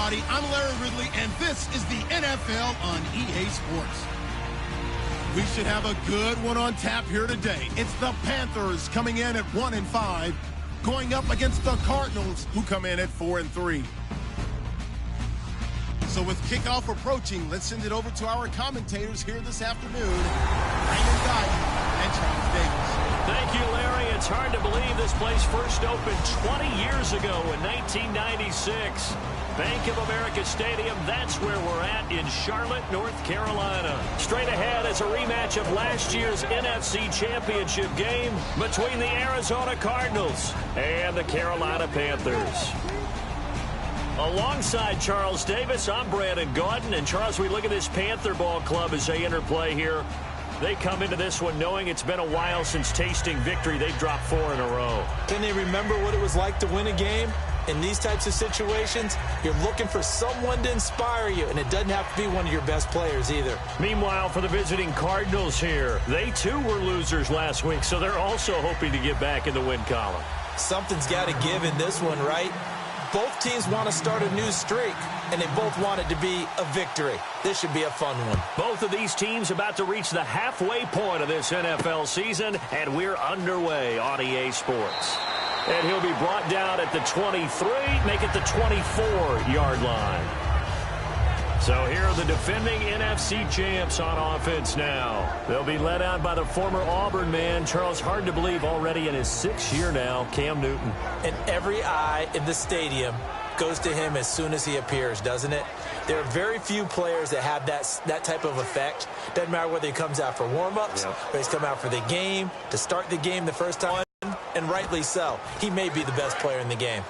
everybody. I'm Larry Ridley, and this is the NFL on EA Sports. We should have a good one on tap here today. It's the Panthers coming in at 1-5, going up against the Cardinals, who come in at 4-3. So with kickoff approaching, let's send it over to our commentators here this afternoon, Raymond Guyton and Charles Davis. Thank you, Larry. It's hard to believe this place first opened 20 years ago in 1996. Bank of America Stadium, that's where we're at in Charlotte, North Carolina. Straight ahead is a rematch of last year's NFC Championship game between the Arizona Cardinals and the Carolina Panthers. Alongside Charles Davis, I'm Brandon Gaudin. And Charles, we look at this Panther ball club as they interplay here. They come into this one knowing it's been a while since tasting victory. They've dropped 4 in a row. Can they remember what it was like to win a game? In these types of situations, you're looking for someone to inspire you, and it doesn't have to be one of your best players either. Meanwhile, for the visiting Cardinals here, they too were losers last week, so they're also hoping to get back in the win column. Something's got to give in this one, right? Both teams want to start a new streak, and they both want it to be a victory. This should be a fun one. Both of these teams about to reach the halfway point of this NFL season, and we're underway on EA Sports. And he'll be brought down at the 23, make it the 24-yard line. So here are the defending NFC champs on offense now. They'll be led out by the former Auburn man, Charles, hard to believe, already in his 6th year now, Cam Newton. And every eye in the stadium goes to him as soon as he appears, doesn't it? There are very few players that have that type of effect. Doesn't matter whether he comes out for warm-ups, or he's come out for the game, to start the game the first time, and rightly so. He may be the best player in the game.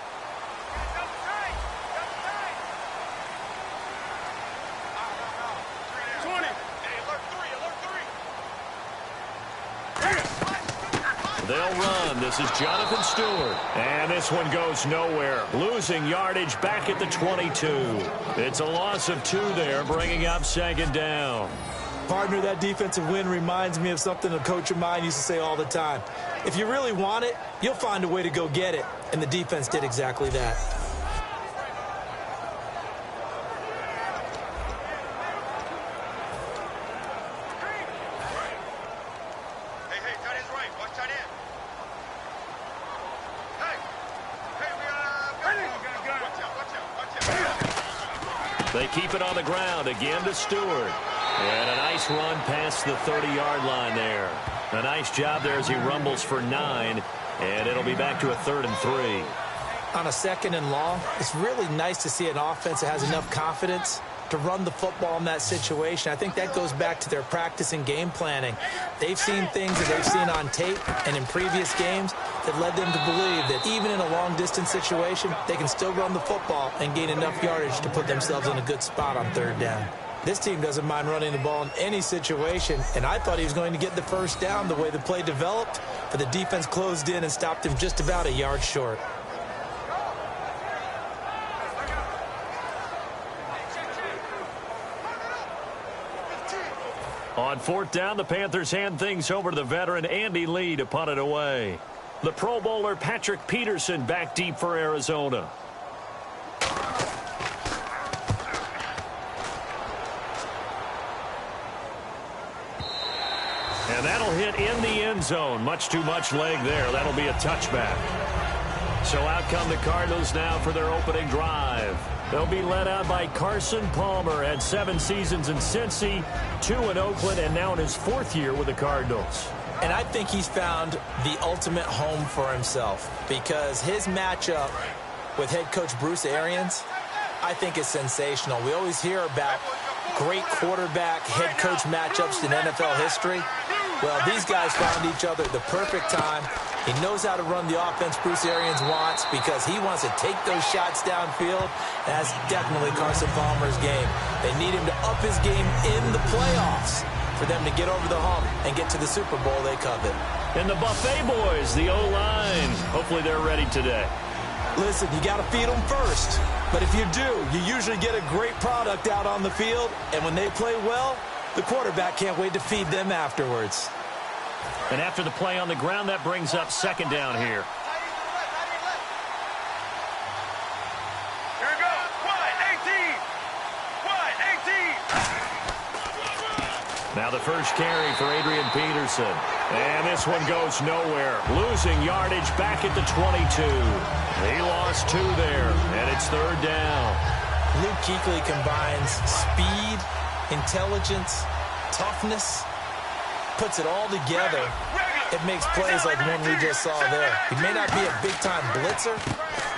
They'll run. This is Jonathan Stewart. And this one goes nowhere. Losing yardage back at the 22. It's a loss of 2 there, bringing up 2nd down. Partner, that defensive win reminds me of something a coach of mine used to say all the time. If you really want it, you'll find a way to go get it. And the defense did exactly that. They keep it on the ground again to Stewart. And a nice run past the 30-yard line there. A nice job there as he rumbles for 9. And it'll be back to a 3rd and 3. On a 2nd and long, it's really nice to see an offense that has enough confidence to run the football in that situation. I think that goes back to their practice and game planning. They've seen things that they've seen on tape and in previous games that led them to believe that even in a long-distance situation, they can still run the football and gain enough yardage to put themselves in a good spot on 3rd down. This team doesn't mind running the ball in any situation, and I thought he was going to get the first down the way the play developed, but the defense closed in and stopped him just about a yard short. On 4th down, the Panthers hand things over to the veteran Andy Lee to punt it away. The Pro Bowler Patrick Peterson back deep for Arizona. And that'll hit in the end zone. Much too much leg there. That'll be a touchback. So out come the Cardinals now for their opening drive. They'll be led out by Carson Palmer. Had 7 seasons in Cincy, 2 in Oakland, and now in his 4th year with the Cardinals. And I think he's found the ultimate home for himself because his matchup with head coach Bruce Arians, I think is sensational. We always hear about great quarterback head coach matchups in NFL history. Well, these guys found each other at the perfect time. He knows how to run the offense Bruce Arians wants because he wants to take those shots downfield. And that's definitely Carson Palmer's game. They need him to up his game in the playoffs for them to get over the hump and get to the Super Bowl they covet. And the Buffet boys, the O-line, hopefully they're ready today. Listen, you got to feed them first. But if you do, you usually get a great product out on the field. And when they play well, the quarterback can't wait to feed them afterwards. And after the play on the ground, that brings up 2nd down here. Here we go. 1, 18. Now the first carry for Adrian Peterson. And this one goes nowhere. Losing yardage back at the 22. He lost 2 there, and it's third down. Luke Kuechly combines speed, intelligence, toughness, puts it all together. It makes plays like one we just saw there. He may not be a big-time blitzer,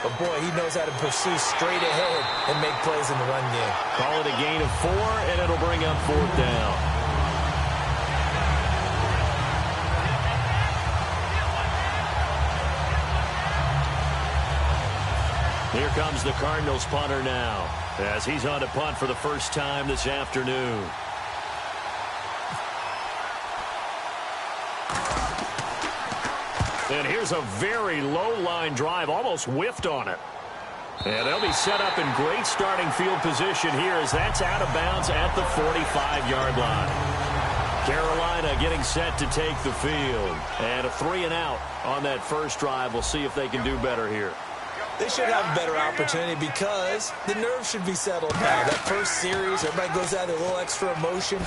but, boy, he knows how to pursue straight ahead and make plays in the run game. Call it a gain of 4, and it'll bring up fourth down. Here comes the Cardinals punter now, as he's on to punt for the first time this afternoon. And here's a very low line drive, almost whiffed on it. And they'll be set up in great starting field position here as that's out of bounds at the 45-yard line. Carolina getting set to take the field. And a 3-and-out on that first drive. We'll see if they can do better here. They should have a better opportunity because the nerves should be settled now. That first series, everybody goes out with a little extra emotion.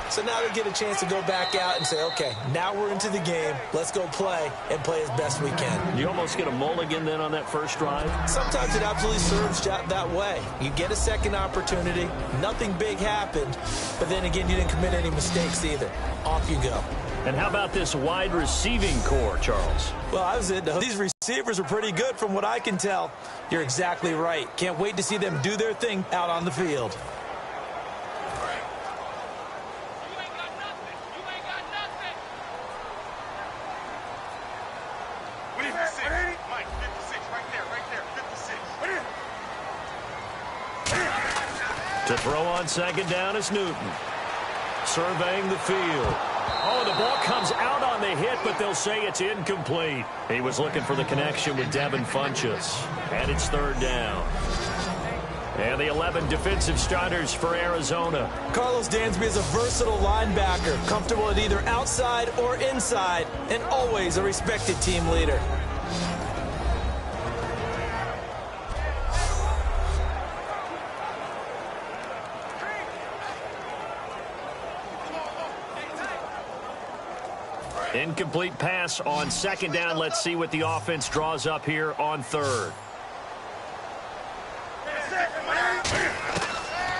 So now they get a chance to go back out and say, okay, now we're into the game. Let's go play and play as best we can. You almost get a mulligan then on that first drive? Sometimes it absolutely serves that way. You get a second opportunity. Nothing big happened. But then again, you didn't commit any mistakes either. Off you go. And how about this wide receiving core, Charles? Well, I was it. These receivers are pretty good from what I can tell. You're exactly right. Can't wait to see them do their thing out on the field. To throw on second down is Newton. Surveying the field. Oh, the ball comes out on the hit, but they'll say it's incomplete. He was looking for the connection with Devin Funchess. And it's third down. And the 11 defensive starters for Arizona. Carlos Dansby is a versatile linebacker, comfortable at either outside or inside, and always a respected team leader. Incomplete pass on second down. Let's see what the offense draws up here on third.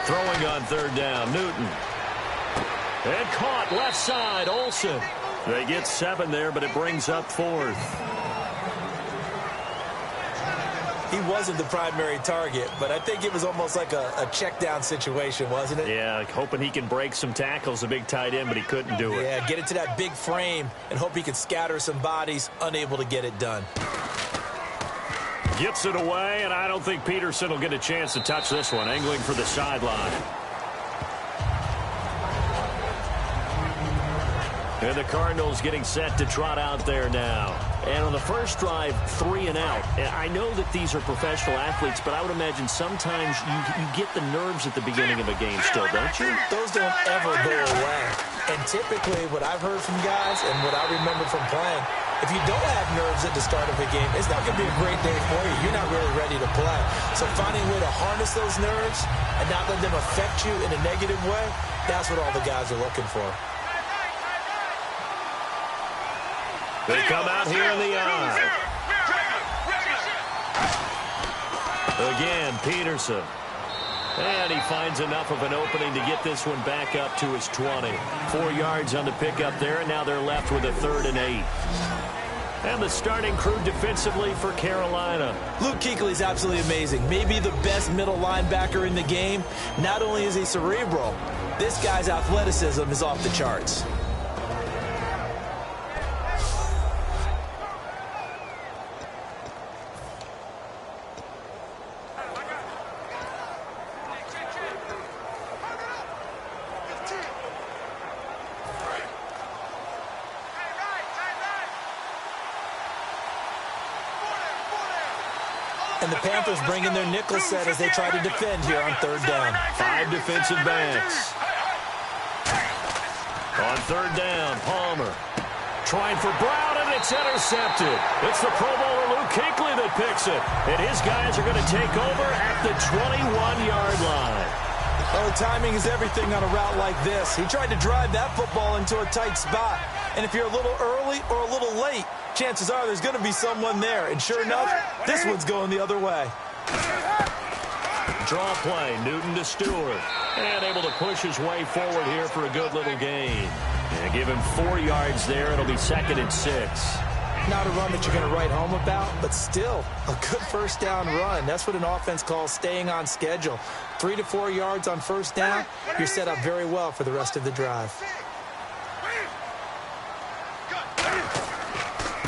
Throwing on third down, Newton. And caught left side, Olsen. They get 7 there, but it brings up fourth. He wasn't the primary target, but I think it was almost like a check down situation, wasn't it? Yeah, like hoping he can break some tackles, a big tight end, but he couldn't do it. Yeah, get it to that big frame and hope he can scatter some bodies, unable to get it done. Gets it away, and I don't think Peterson will get a chance to touch this one. Angling for the sideline. And the Cardinals getting set to trot out there now. And on the first drive, 3-and-out. I know that these are professional athletes, but I would imagine sometimes you get the nerves at the beginning of a game still, don't you? Those don't ever go away. And typically what I've heard from guys and what I remember from playing, if you don't have nerves at the start of a game, it's not going to be a great day for you. You're not really ready to play. So finding a way to harness those nerves and not let them affect you in a negative way, that's what all the guys are looking for. They come out here in the eye. Again, Peterson. And he finds enough of an opening to get this one back up to his 20. 4 yards on the pickup there, and now they're left with a 3rd and 8. And the starting crew defensively for Carolina. Luke Kuechly is absolutely amazing. Maybe the best middle linebacker in the game. Not only is he cerebral, this guy's athleticism is off the charts. And the Panthers bring in their nickel set as they try to defend here on 3rd down. 5 defensive backs. On 3rd down, Palmer. Trying for Brown, and it's intercepted. It's the Pro Bowler Luke Kuechly that picks it. And his guys are going to take over at the 21-yard line. Oh, Well, the timing is everything on a route like this. He tried to drive that football into a tight spot. And if you're a little early or a little late, chances are there's going to be someone there. And sure enough, this one's going the other way. Draw play, Newton to Stewart. And able to push his way forward here for a good little gain. And give him 4 yards there. It'll be 2nd and 6. Not a run that you're going to write home about, but still a good first down run. That's what an offense calls staying on schedule. 3 to 4 yards on first down, you're set up very well for the rest of the drive.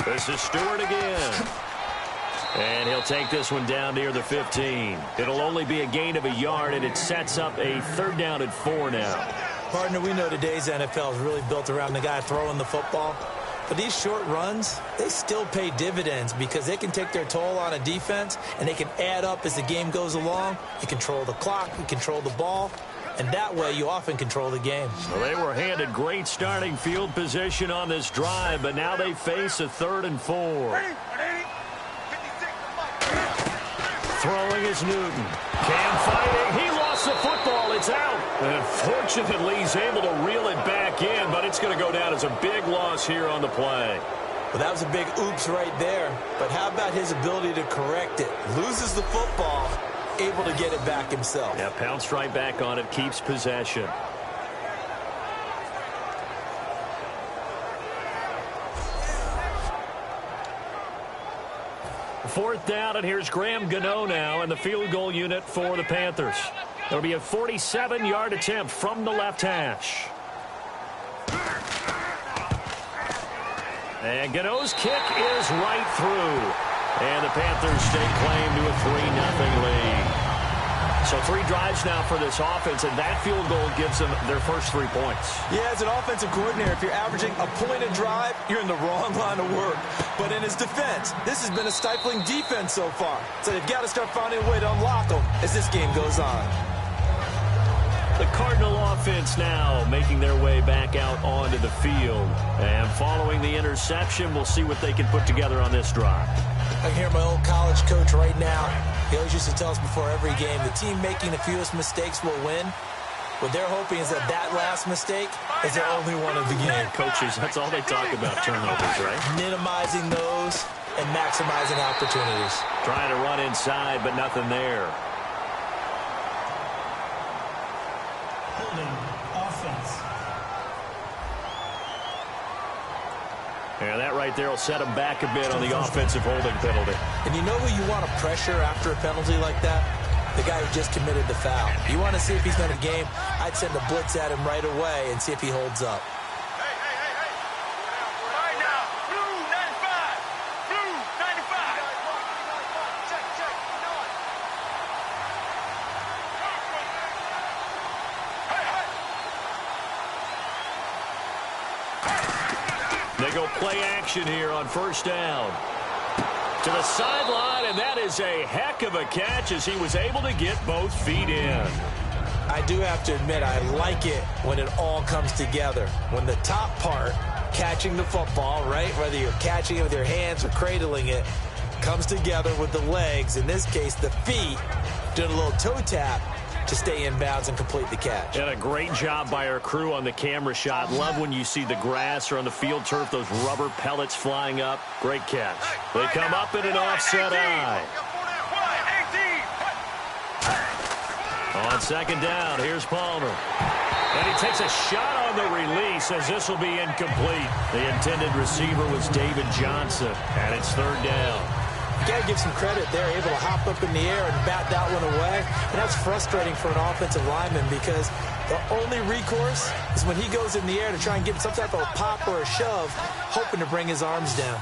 This is Stewart again. And he'll take this one down near the 15. It'll only be a gain of a yard, and it sets up a 3rd down and 4 now. Partner, we know today's NFL is really built around the guy throwing the football. But these short runs, they still pay dividends because they can take their toll on a defense, and they can add up as the game goes along. You control the clock, you control the ball, and that way you often control the game. Well, they were handed great starting field position on this drive, but now they face a 3rd and 4. Throwing is Newton. Cam fighting. He lost the football. It's out. And fortunately, he's able to reel it back in, but it's going to go down as a big loss here on the play. Well, that was a big oops right there. But how about his ability to correct it? Loses the football, able to get it back himself. Yeah, pounced right back on it, keeps possession. Fourth down, and here's Graham Gano now in the field goal unit for the Panthers. It'll be a 47-yard attempt from the left hash. And Gano's kick is right through. And the Panthers stake claim to a 3-0 lead. So 3 drives now for this offense, and that field goal gives them their first 3 points. Yeah, as an offensive coordinator, if you're averaging a point a drive, you're in the wrong line of work. But in his defense, this has been a stifling defense so far. So they've got to start finding a way to unlock them as this game goes on. The Cardinal offense now making their way back out onto the field. And following the interception, we'll see what they can put together on this drive. I can hear my old college coach right now. He always used to tell us before every game, the team making the fewest mistakes will win. What they're hoping is that last mistake is their only one of the game. Yeah, coaches, that's all they talk about, turnovers, right? Minimizing those and maximizing opportunities. Trying to run inside, but nothing there. Holding offense. And that right there will set him back a bit on the offensive holding penalty. And you know who you want to pressure after a penalty like that? The guy who just committed the foul. You want to see if he's going to game, I'd send a blitz at him right away and see if he holds up. Right now, blue 95. Blue 95. They go play action here on first down. To the sideline, and that is a heck of a catch as he was able to get both feet in. I do have to admit, I like it when it all comes together. When the top part, catching the football, right, whether you're catching it with your hands or cradling it, comes together with the legs, in this case the feet, doing a little toe tap to stay in bounds and complete the catch. And a great job by our crew on the camera shot. Love when you see the grass or on the field turf, those rubber pellets flying up. Great catch. They come up in an offset eye. On second down, here's Palmer. And he takes a shot on the release as this will be incomplete. The intended receiver was David Johnson, and it's third down. You got to give some credit. They're able to hop up in the air and bat that one away. And that's frustrating for an offensive lineman because the only recourse is when he goes in the air to try and get some type of a pop or a shove, hoping to bring his arms down.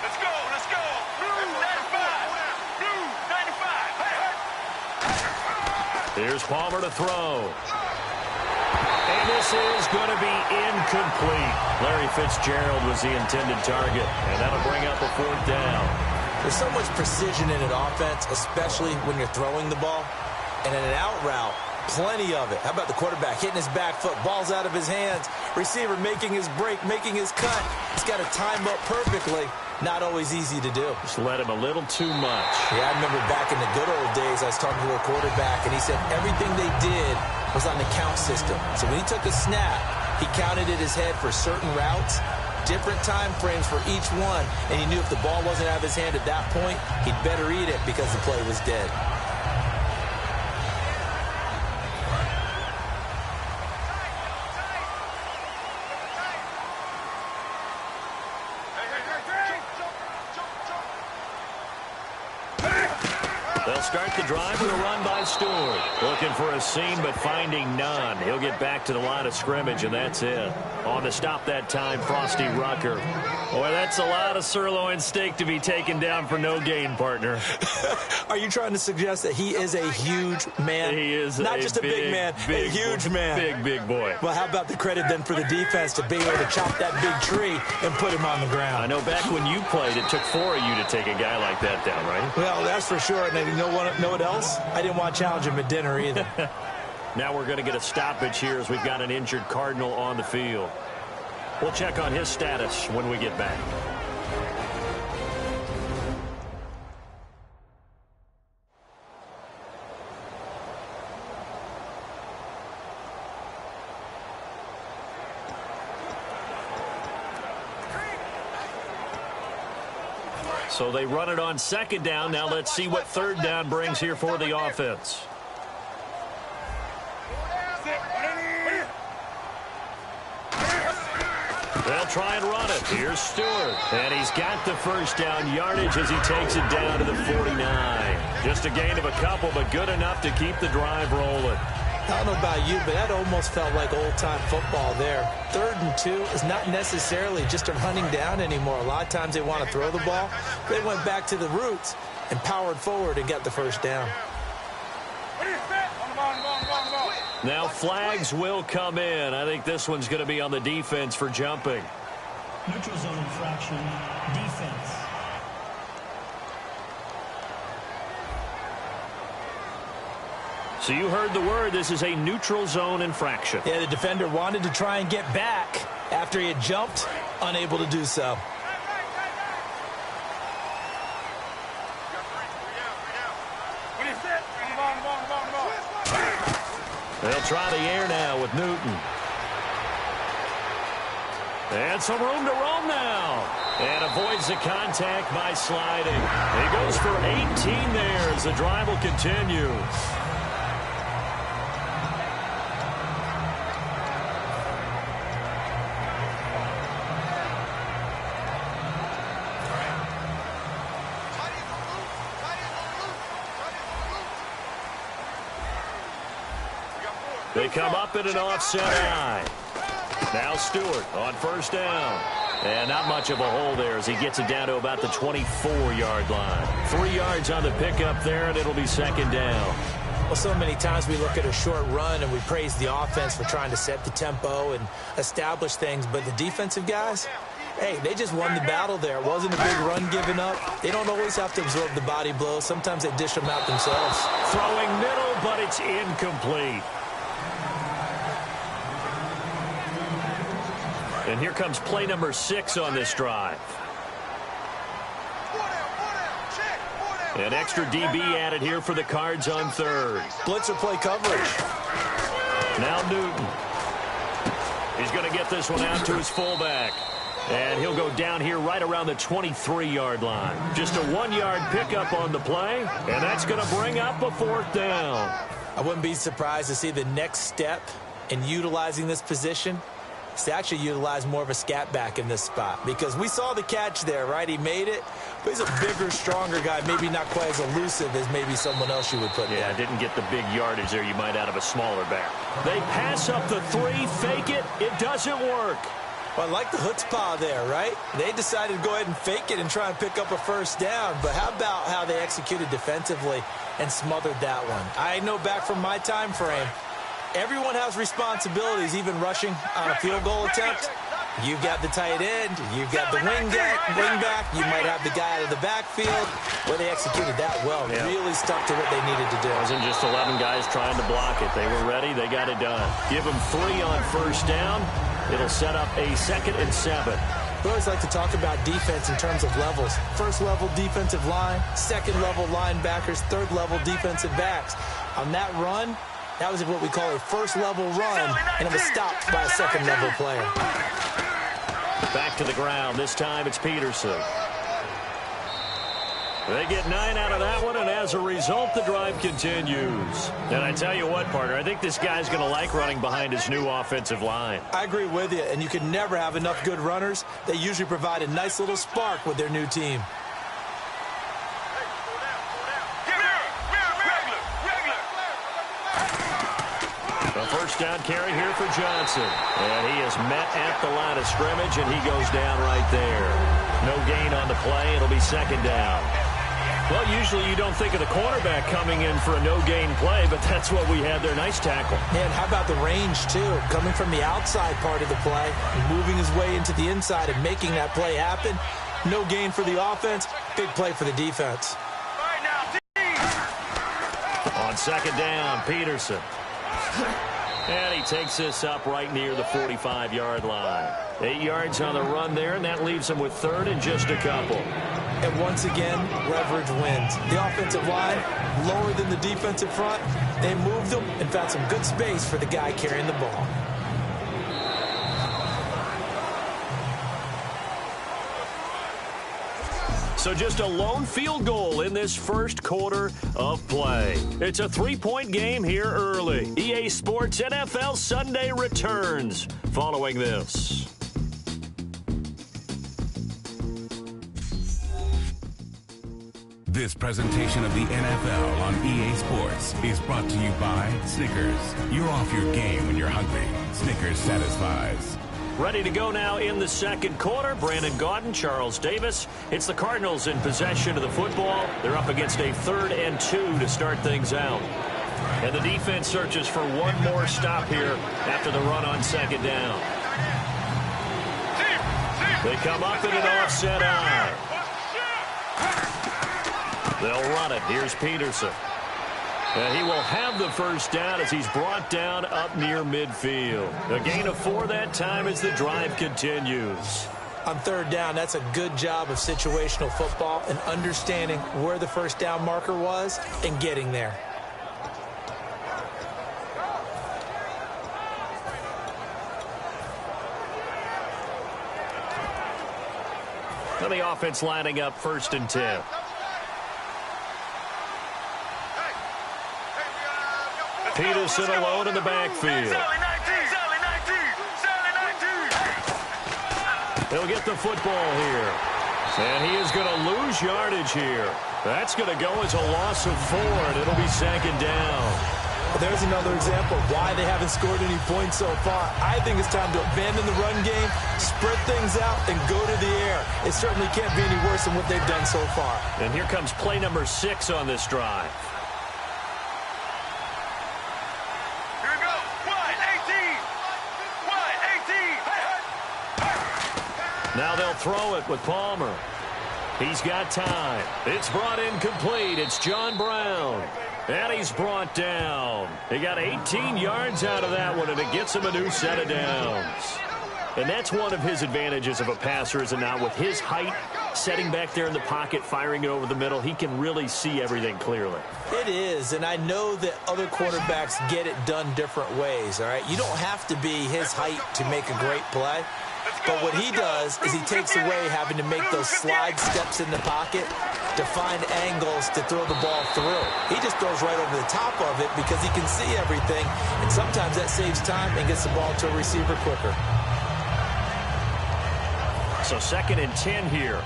Let's go, let's go. Blue 95. Blue 95. Here's Palmer to throw. And this is going to be incomplete. Larry Fitzgerald was the intended target, and that'll bring up a fourth down. There's so much precision in an offense, especially when you're throwing the ball. And in an out route, plenty of it. How about the quarterback hitting his back foot, ball's out of his hands, receiver making his break, making his cut. He's got to time up perfectly. Not always easy to do. Just let him a little too much. Yeah, I remember back in the good old days, I was talking to a quarterback, and he said everything they did system. So when he took a snap, he counted in his head for certain routes, different time frames for each one, and he knew if the ball wasn't out of his hand at that point, he'd better eat it because the play was dead. They'll start the drive with a run by Stewart. Looking for a seam, but finding none. He'll get back to the line of scrimmage, and that's it. On the stop that time, Frosty Rucker. Boy, that's a lot of sirloin steak to be taken down for no gain, partner. Are you trying to suggest that he is a huge man? He is not just a big man, a huge man. Big boy. Well, how about the credit then for the defense to be able to chop that big tree and put him on the ground? I know back when you played, it took 4 of you to take a guy like that down, right? Well, that's for sure. And you know what else? I didn't want to challenge him at dinner either. Now we're going to get a stoppage here as we've got an injured Cardinal on the field. We'll check on his status when we get back. So they run it on second down. Now let's see what third down brings here for the offense. They'll try and run it. Here's Stewart. And he's got the first down yardage as he takes it down to the 49. Just a gain of a couple, but good enough to keep the drive rolling. I don't know about you, but that almost felt like old-time football there. 3rd and 2 is not necessarily just a running down anymore. A lot of times they want to throw the ball. They went back to the roots and powered forward and got the first down. Now flags will come in. I think this one's going to be on the defense for jumping. Neutral zone infraction, defense. So you heard the word. This is a neutral zone infraction. Yeah, the defender wanted to try and get back after he had jumped, unable to do so. They'll try the air now with Newton. And some room to roam now. And avoids the contact by sliding. He goes for 18 there as the drive will continue. They come up in an offset eye. Now Stewart on first down. And not much of a hole there as he gets it down to about the 24-yard line. 3 yards on the pickup there, and it'll be second down. Well, so many times we look at a short run and we praise the offense for trying to set the tempo and establish things. But the defensive guys, hey, they just won the battle there. It wasn't a big run given up. They don't always have to absorb the body blows. Sometimes they dish them out themselves. Throwing middle, but it's incomplete. And here comes play number 6 on this drive. An extra DB added here for the Cards on third. Blitzer play coverage. Now Newton. He's going to get this one out to his fullback. And he'll go down here right around the 23-yard line. Just a 1-yard pickup on the play, and that's going to bring up a 4th down. I wouldn't be surprised to see the next step in utilizing this position is to actually utilize more of a scat back in this spot, because we saw the catch there, right? He made it, but he's a bigger, stronger guy, maybe not quite as elusive as maybe someone else you would put there. Yeah, didn't get the big yardage there you might out of a smaller back. They pass up the 3, fake it. It doesn't work. Well, I like the chutzpah there, right? They decided to go ahead and fake it and try and pick up a first down, but how about how they executed defensively and smothered that one? I know back from my time frame, everyone has responsibilities, even rushing on a field goal attempt. You've got the tight end, you've got the wing back, you might have the guy out of the backfield. Well, they executed that well, really stuck to what they needed to do. It wasn't just 11 guys trying to block it. They were ready, they got it done. Give them 3 on first down. It'll set up a 2nd and 7. We always like to talk about defense in terms of levels. First level defensive line, second level linebackers, third level defensive backs. On that run, That was what we call a first-level run, and it was stopped by a second-level player. Back to the ground. This time it's Peterson. They get 9 out of that one, and as a result, the drive continues. And I tell you what, partner, I think this guy's going to like running behind his new offensive line. I agree with you, and you can never have enough good runners. They usually provide a nice little spark with their new team. A first down carry here for Johnson. And he is met at the line of scrimmage, and he goes down right there. No gain on the play. It'll be second down. Well, usually you don't think of the cornerback coming in for a no-gain play, but that's what we had there. Nice tackle. And how about the range, too? Coming from the outside part of the play, moving his way into the inside and making that play happen. No gain for the offense, big play for the defense. On second down, Peterson. And he takes this up right near the 45-yard line. 8 yards on the run there, and that leaves him with third and just a couple. And once again, leverage wins. The offensive line, lower than the defensive front. They moved them and found some good space for the guy carrying the ball. So just a lone field goal in this first quarter of play. It's a 3-point game here early. EA Sports NFL Sunday returns following this. This presentation of the NFL on EA Sports is brought to you by Snickers. You're off your game when you're hungry. Snickers satisfies. Ready to go now in the second quarter. Brandon Gaudin, Charles Davis. It's the Cardinals in possession of the football. They're up against a 3rd and 2 to start things out. And the defense searches for one more stop here after the run on second down. They come up in an offset eye. They'll run it. Here's Peterson. And he will have the first down as he's brought down up near midfield. A gain of 4 that time as the drive continues. On third down, that's a good job of situational football and understanding where the first down marker was and getting there. And the offense lining up 1st and 10. Peterson alone in the backfield. He'll get the football here. And he is going to lose yardage here. That's going to go as a loss of 4, and it'll be second down. There's another example of why they haven't scored any points so far. I think it's time to abandon the run game, spread things out, and go to the air. It certainly can't be any worse than what they've done so far. And here comes play number 6 on this drive. Now they'll throw it with Palmer. He's got time. It's brought in complete. It's John Brown. And he's brought down. He got 18 yards out of that one, and it gets him a new set of downs. And that's one of his advantages of a passer, is it not? With his height, setting back there in the pocket, firing it over the middle, he can really see everything clearly. It is, and I know that other quarterbacks get it done different ways, all right? You don't have to be his height to make a great play. But what he does is he takes away having to make those slide steps in the pocket to find angles to throw the ball through. He just throws right over the top of it because he can see everything, and sometimes that saves time and gets the ball to a receiver quicker. So 2nd and 10 here.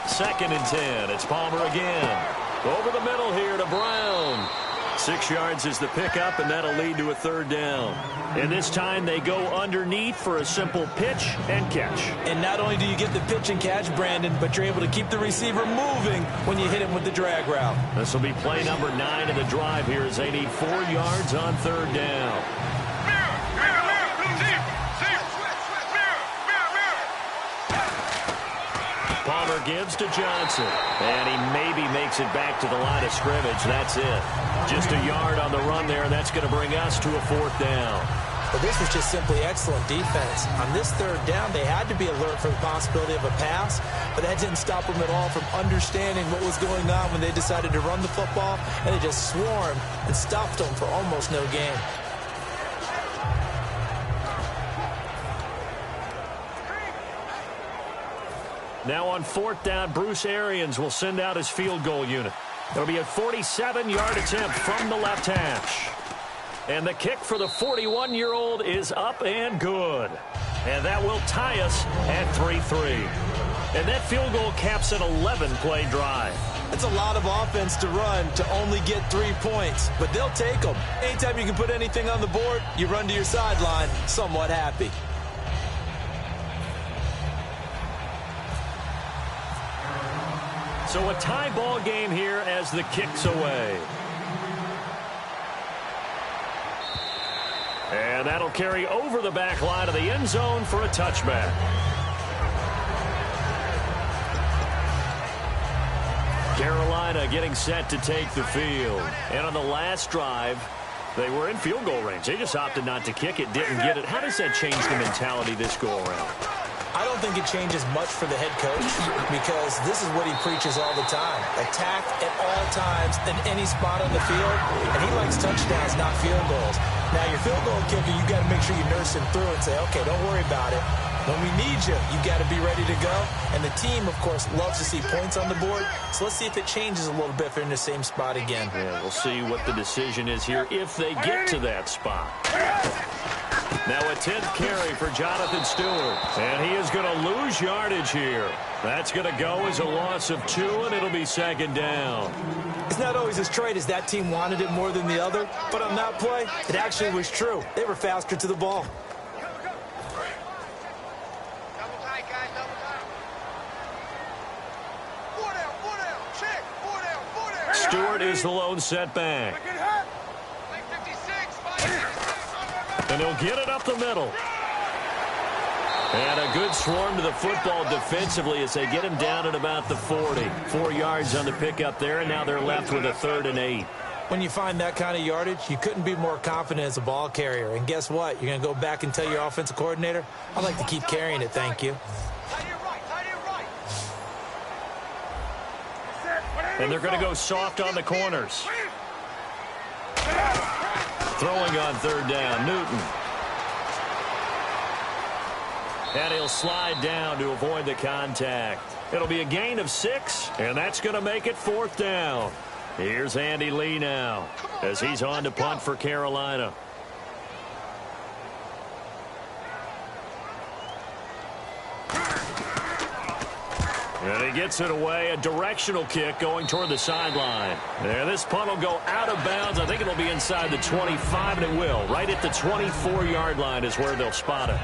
Second and 10. It's Palmer again. Over the middle here to Brown. 6 yards is the pickup, and that'll lead to a 3rd down. And this time they go underneath for a simple pitch and catch. And not only do you get the pitch and catch, Brandon, but you're able to keep the receiver moving when you hit him with the drag route. This will be play number 9 of the drive here as they need 4 yards on 3rd down. Palmer gives to Johnson, and he maybe makes it back to the line of scrimmage. That's it. Just a yard on the run there, and that's going to bring us to a 4th down. but this was just simply excellent defense. On this third down, they had to be alert for the possibility of a pass, but that didn't stop them at all from understanding what was going on when they decided to run the football, and they just swarmed and stopped them for almost no gain. Now on fourth down, Bruce Arians will send out his field goal unit. It'll be a 47-yard attempt from the left hash. And the kick for the 41-year-old is up and good. And that will tie us at 3-3. And that field goal caps an 11-play drive. It's a lot of offense to run to only get 3 points, but they'll take them. Anytime you can put anything on the board, you run to your sideline somewhat happy. So a tie ball game here as the kick's away. And that'll carry over the back line of the end zone for a touchback. Carolina getting set to take the field. And on the last drive, they were in field goal range. They just opted not to kick it, didn't get it. How does that change the mentality this go-around? I don't think it changes much for the head coach because this is what he preaches all the time. Attack at all times in any spot on the field, and he likes touchdowns, not field goals. Now, your field goal kicker, you got to make sure you nurse him through and say, okay, don't worry about it. When we need you, you got to be ready to go. And the team, of course, loves to see points on the board. So let's see if it changes a little bit if they're in the same spot again. Yeah, we'll see what the decision is here if they get to that spot. Now a 10th carry for Jonathan Stewart. And he is going to lose yardage here. That's going to go as a loss of 2, and it'll be second down. It's not always as straight as that team wanted it more than the other. But on that play, it actually was true. They were faster to the ball. Stewart is the lone setback. And he'll get it up the middle. And a good swarm to the football defensively as they get him down at about the 40. 4 yards on the pickup there, and now they're left with a 3rd and 8. When you find that kind of yardage, you couldn't be more confident as a ball carrier. And guess what? You're going to go back and tell your offensive coordinator, I'd like to keep carrying it, thank you. And they're going to go soft on the corners. Throwing on 3rd down, Newton. And he'll slide down to avoid the contact. It'll be a gain of 6, and that's going to make it 4th down. Here's Andy Lee now as he's on to punt for Carolina. And he gets it away, a directional kick going toward the sideline. And this punt will go out of bounds. I think it'll be inside the 25, and it will. Right at the 24-yard line is where they'll spot it.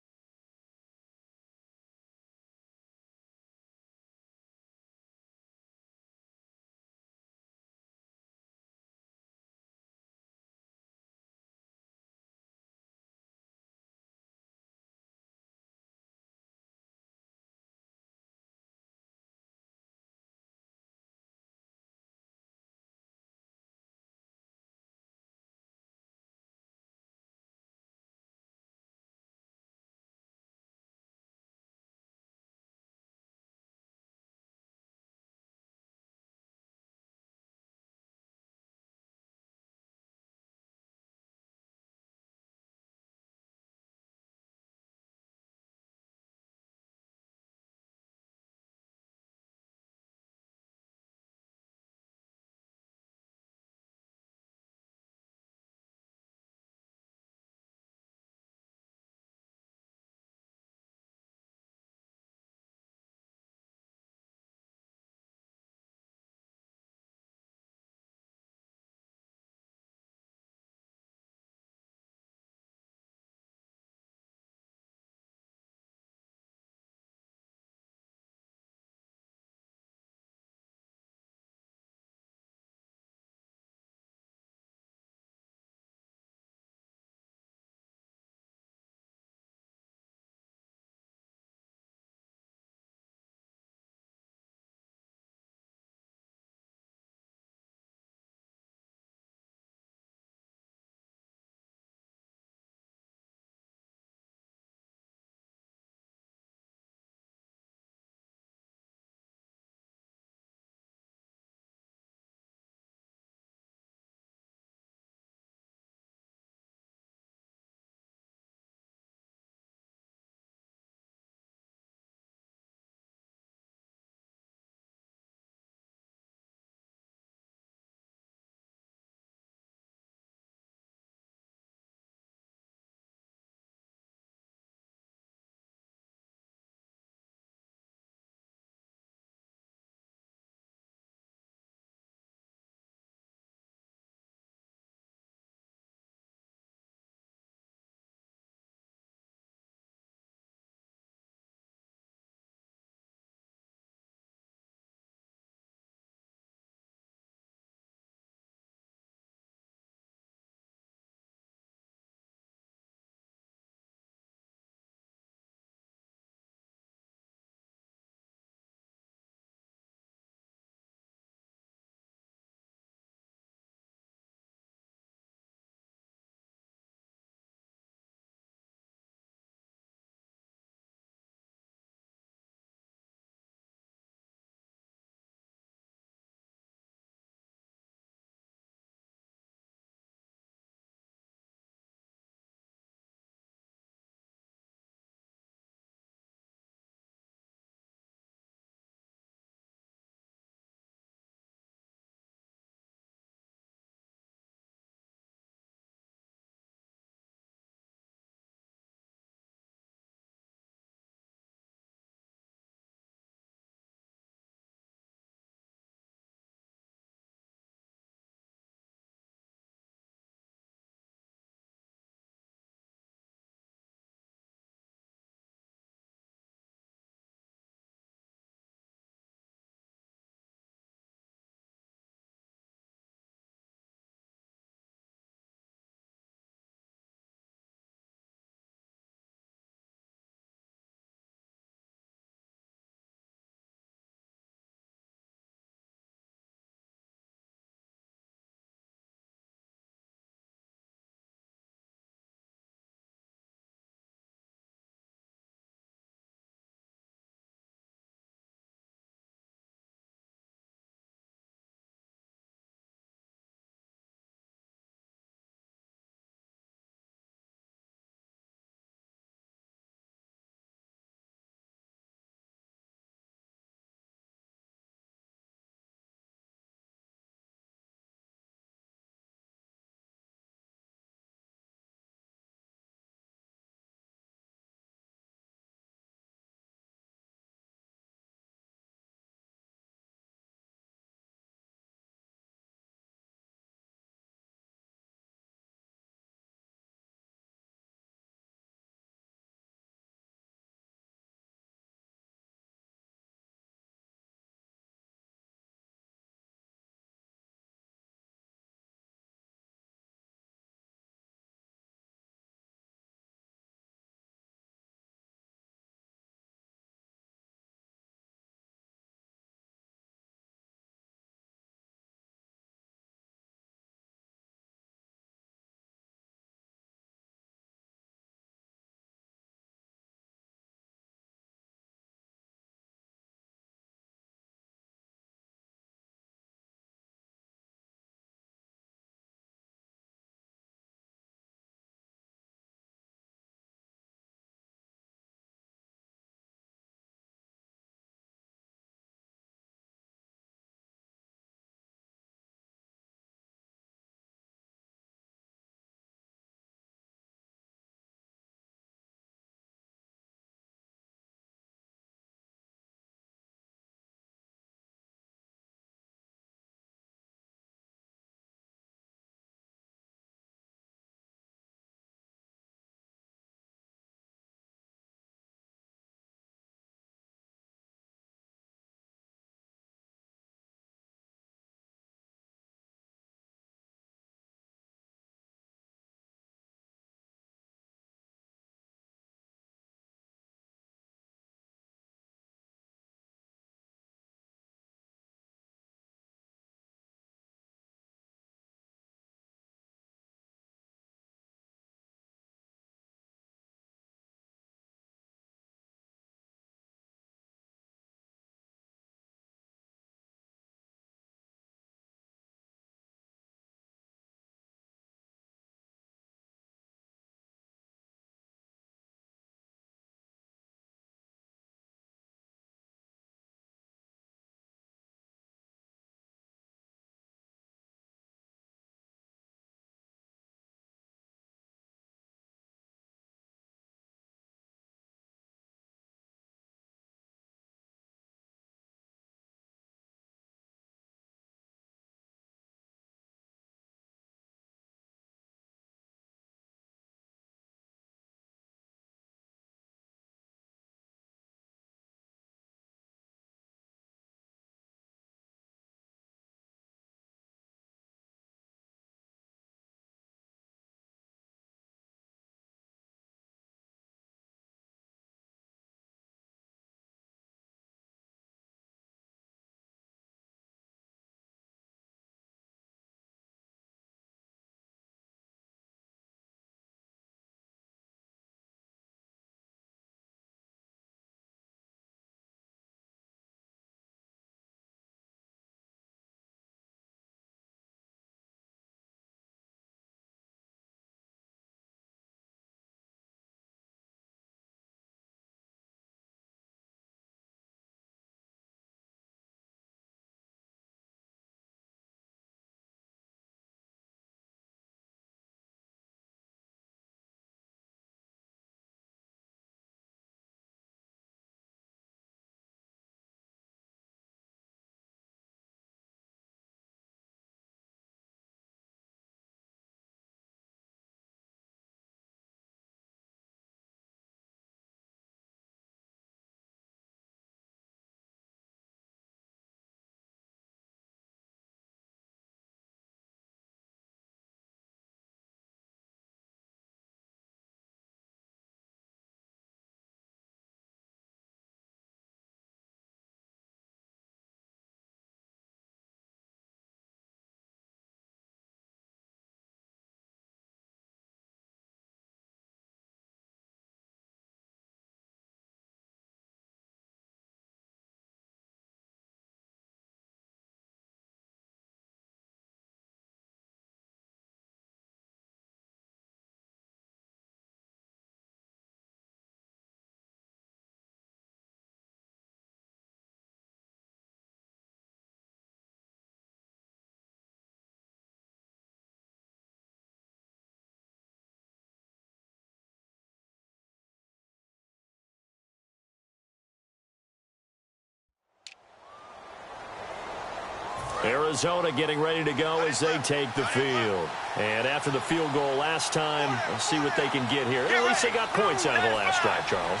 Arizona getting ready to go as they take the field. And after the field goal last time, let's see what they can get here. At least they got points out of the last drive, Charles.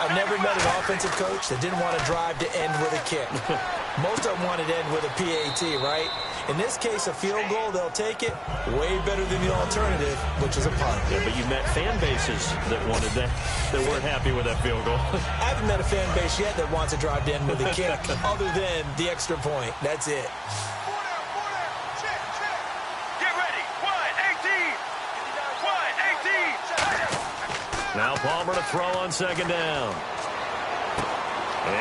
I've never met an offensive coach that didn't want to drive to end with a kick. Most of them wanted to end with a PAT, right? In this case, a field goal, they'll take it. Way better than the alternative, which is a punt. Yeah, but you met fan bases that wanted that weren't happy with that field goal. I haven't met a fan base yet that wants to drive to end with a kick other than the extra point. That's it. Get ready. 1-18. 1-18. Now Palmer to throw on second down.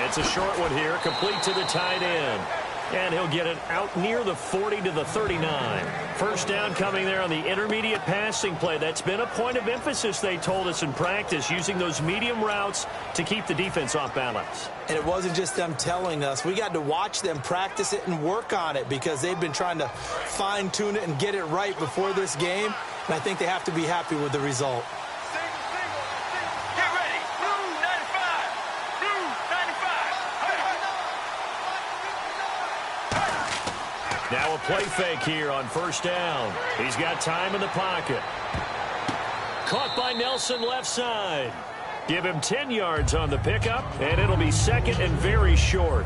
It's a short one here, complete to the tight end. And he'll get it out near the 40 to the 39. First down coming there on the intermediate passing play. That's been a point of emphasis, they told us in practice, using those medium routes to keep the defense off balance. And it wasn't just them telling us. We got to watch them practice it and work on it because they've been trying to fine-tune it and get it right before this game. And I think they have to be happy with the result. Get ready. Blue 95. Blue 95. Now a play fake here on first down. He's got time in the pocket. Caught by Nelson left side. Give him 10 yards on the pickup, and it'll be second and very short.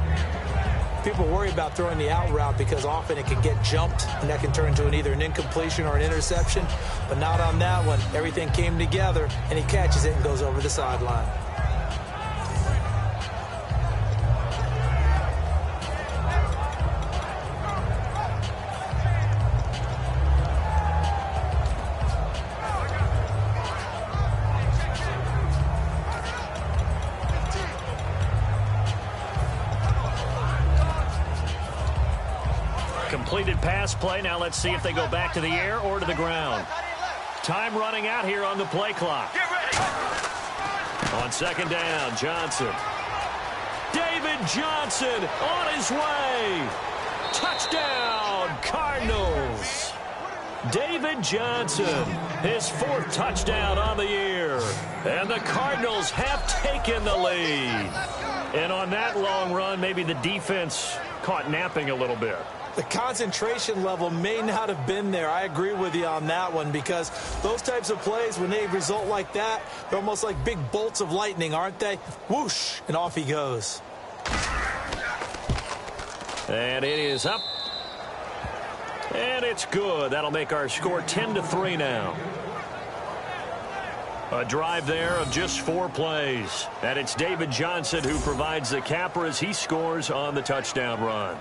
People worry about throwing the out route because often it can get jumped, and that can turn into either an incompletion or an interception. But not on that one. Everything came together, and he catches it and goes over the sideline. Completed pass play. Now let's see if they go back to the air or to the ground. Time running out here on the play clock. Get ready. On second down, Johnson. David Johnson on his way. Touchdown, Cardinals. David Johnson, his fourth touchdown on the year. And the Cardinals have taken the lead. And on that long run, maybe the defense caught napping a little bit. The concentration level may not have been there. I agree with you on that one because those types of plays, when they result like that, they're almost like big bolts of lightning, aren't they? Whoosh, and off he goes. And it is up. And it's good. That'll make our score 10-3 now. A drive there of just 4 plays. And it's David Johnson who provides the capper as he scores on the touchdown run.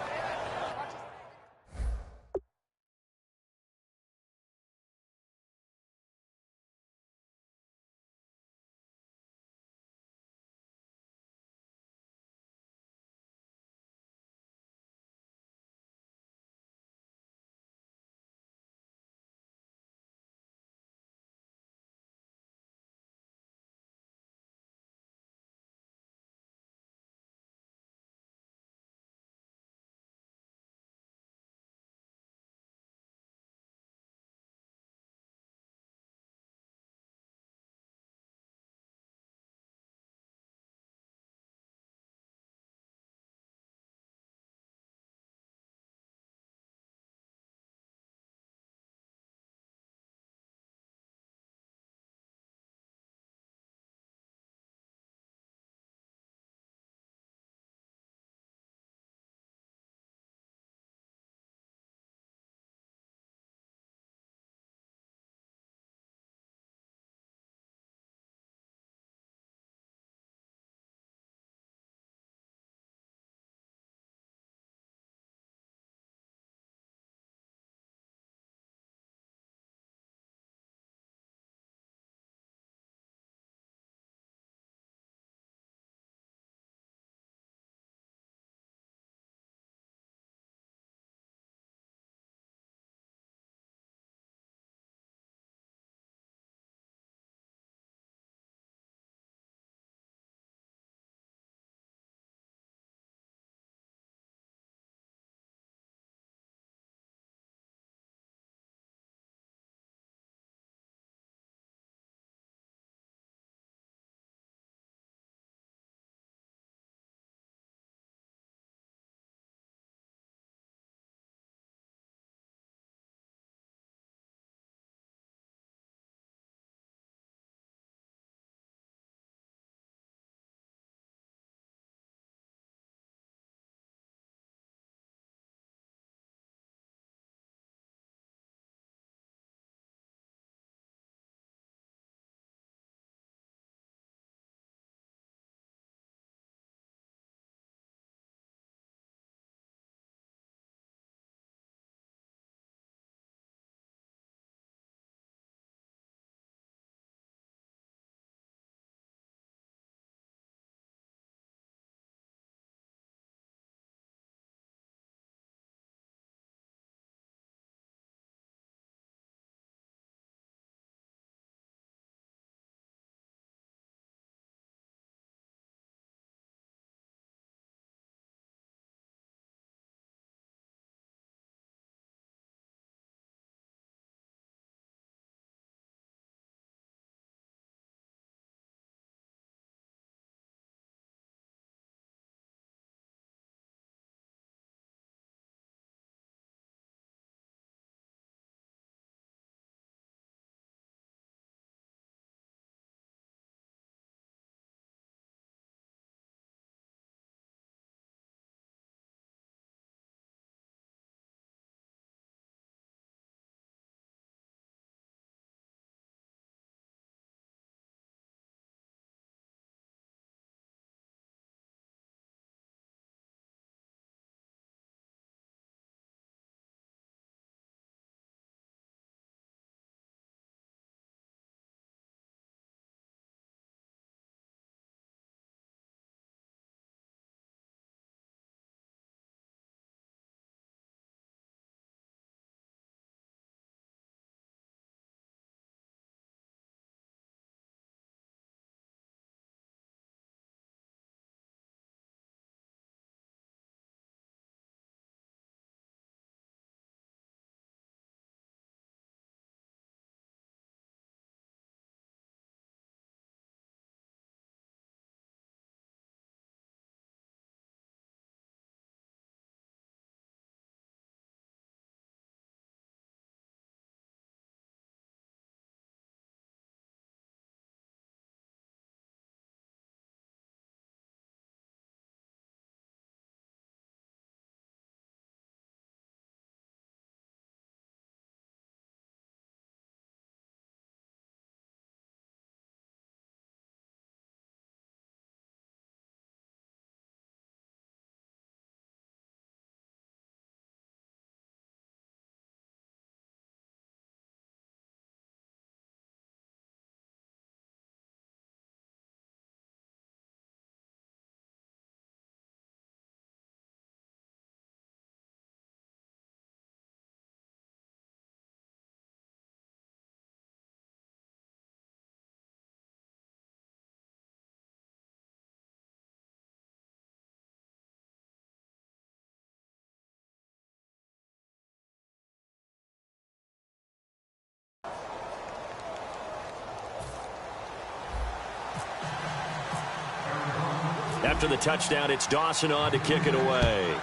After the touchdown, it's Dawson on to kick it away.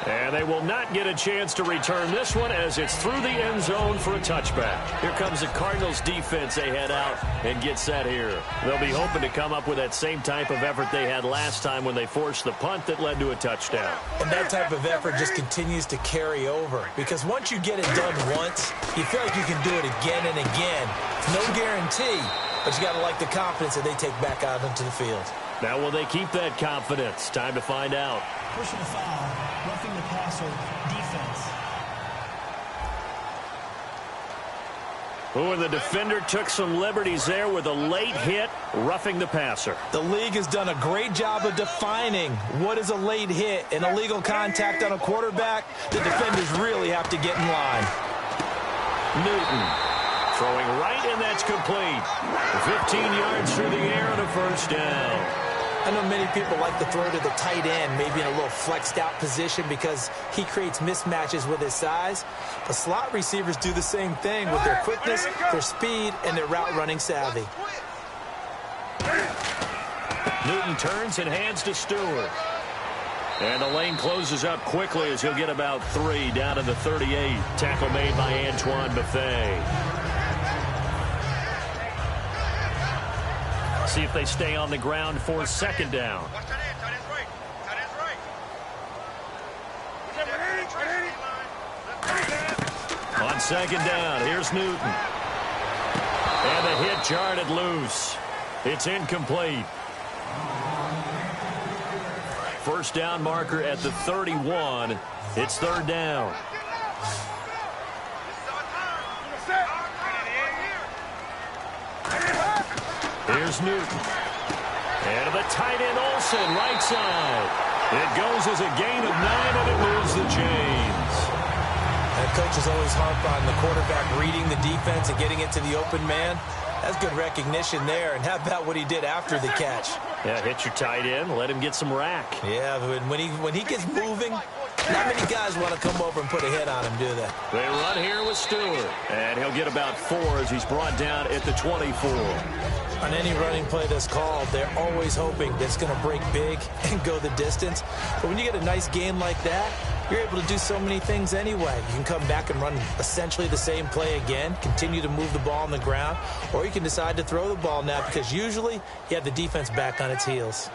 And they will not get a chance to return this one as it's through the end zone for a touchback. Here comes the Cardinals defense. They head out and get set here. They'll be hoping to come up with that same type of effort they had last time when they forced the punt that led to a touchdown. And that type of effort just continues to carry over, because once you get it done once, you feel like you can do it again and again. No guarantee, but you got to like the confidence that they take back out into the field. Now, will they keep that confidence? Time to find out. Personal foul, roughing the passer, defense. Oh, and the defender took some liberties there with a late hit, roughing the passer. The league has done a great job of defining what is a late hit. An illegal contact on a quarterback, the defenders really have to get in line. Newton throwing right, and that's complete. 15 yards through the air and a first down. I know many people like to throw to the tight end, maybe in a little flexed out position because he creates mismatches with his size. But slot receivers do the same thing with their quickness, their speed, and their route running savvy. Newton turns and hands to Stewart. And the lane closes up quickly as he'll get about 3 down to the 38. Tackle made by Antoine Buffet. See if they stay on the ground for second down. On second down, here's Newton. And the hit jarred loose. It's incomplete. First down marker at the 31. It's third down. Here's Newton. And to the tight end, Olsen, right side. It goes as a gain of 9, and it moves the chains. And coaches always harp on the quarterback reading the defense and getting it to the open man. That's good recognition there. And how about what he did after the catch? Yeah, hit your tight end, let him get some rack. Yeah, but when he gets moving, not many guys want to come over and put a hit on him, do they? They run here with Stewart. And he'll get about 4 as he's brought down at the 24. On any running play that's called, they're always hoping that it's going to break big and go the distance. But when you get a nice game like that, you're able to do so many things anyway. You can come back and run essentially the same play again, continue to move the ball on the ground, or you can decide to throw the ball now because usually you have the defense back on its heels.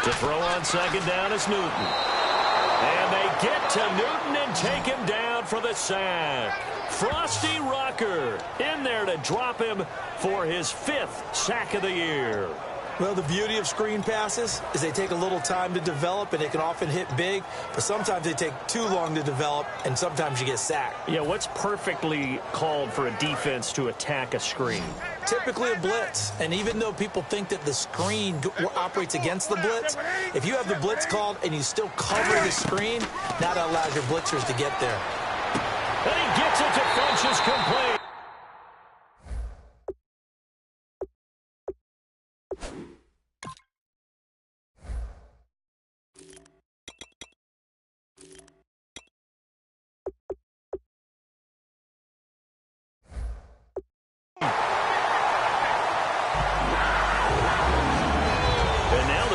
To throw on second down is Newton. And they get to Newton and take him down for the sack. Frosty Rucker in there to drop him for his 5th sack of the year. Well, the beauty of screen passes is they take a little time to develop, and they can often hit big, but sometimes they take too long to develop, and sometimes you get sacked. Yeah, what's perfectly called for a defense to attack a screen? Typically a blitz, and even though people think that the screen operates against the blitz, if you have the blitz called and you still cover the screen, that allows your blitzers to get there. And he gets it to Funchess complete.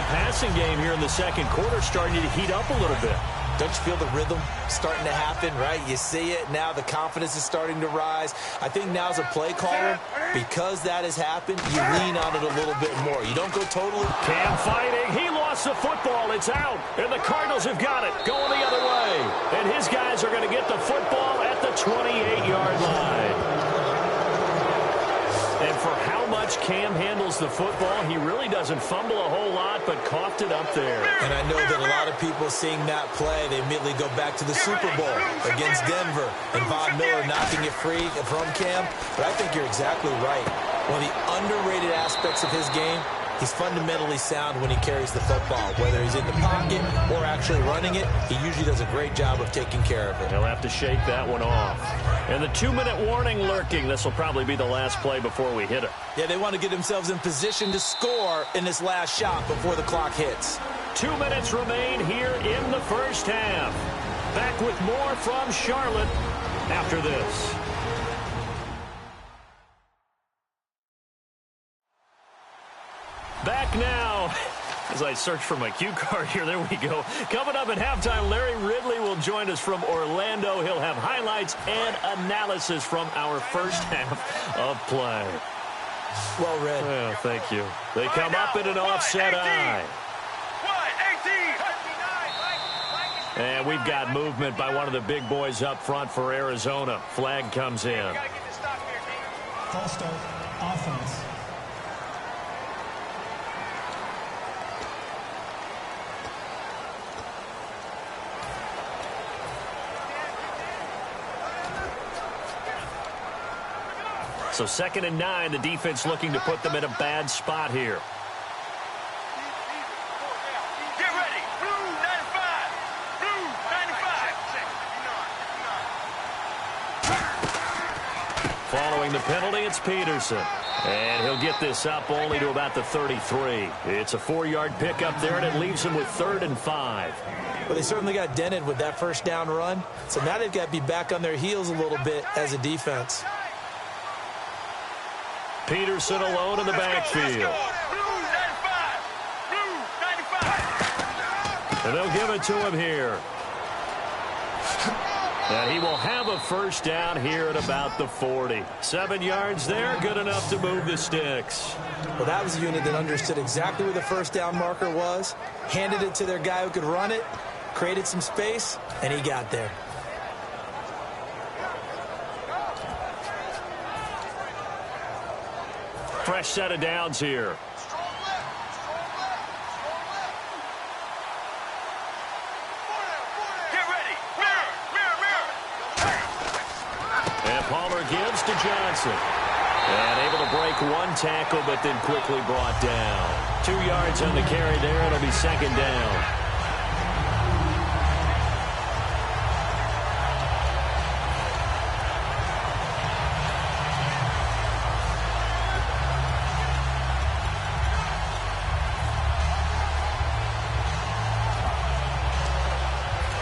Passing game here in the second quarter starting to heat up a little bit. Don't you feel the rhythm starting to happen, right? You see it now. The confidence is starting to rise. I think now as a play caller, because that has happened, you lean on it a little bit more. You don't go totally. Cam fighting. He lost the football. It's out. And the Cardinals have got it. Going the other way. And his guys are going to get the football at the 28-yard line. And for how much Cam handles the football, he really doesn't fumble a whole lot, but coughed it up there. And I know that a lot of people seeing that play, they immediately go back to the Super Bowl against Denver and Von Miller knocking it free from Cam. But I think you're exactly right. One of the underrated aspects of his game, he's fundamentally sound when he carries the football. Whether he's in the pocket or actually running it, he usually does a great job of taking care of it. He'll have to shake that one off. And the 2-minute warning lurking. This will probably be the last play before we hit it. Yeah, they want to get themselves in position to score in this last shot before the clock hits. 2 minutes remain here in the first half. Back with more from Charlotte after this. Back now. As I search for my cue card here, there we go. Coming up at halftime, Larry Ridley will join us from Orlando. He'll have highlights and analysis from our first half of play. Well read. Well, thank you. They come up in an offset eye. And we've got movement by one of the big boys up front for Arizona. Flag comes in. False start, offense. So 2nd and 9, the defense looking to put them in a bad spot here. Get ready. Blue 95. Blue 95. Following the penalty, it's Peterson. And he'll get this up only to about the 33. It's a 4-yard pickup there, and it leaves him with 3rd and 5. Well, they certainly got dented with that first down run. So now they've got to be back on their heels a little bit as a defense. Peterson alone in the backfield. And they'll give it to him here. And he will have a first down here at about the 40. 7 yards there, good enough to move the sticks. Well, that was a unit that understood exactly where the first down marker was, handed it to their guy who could run it, created some space, and he got there. Fresh set of downs here. Get ready. Mirror, mirror, mirror. And Palmer gives to Johnson. And able to break one tackle, but then quickly brought down. 2 yards on the carry there. It'll be 2nd down.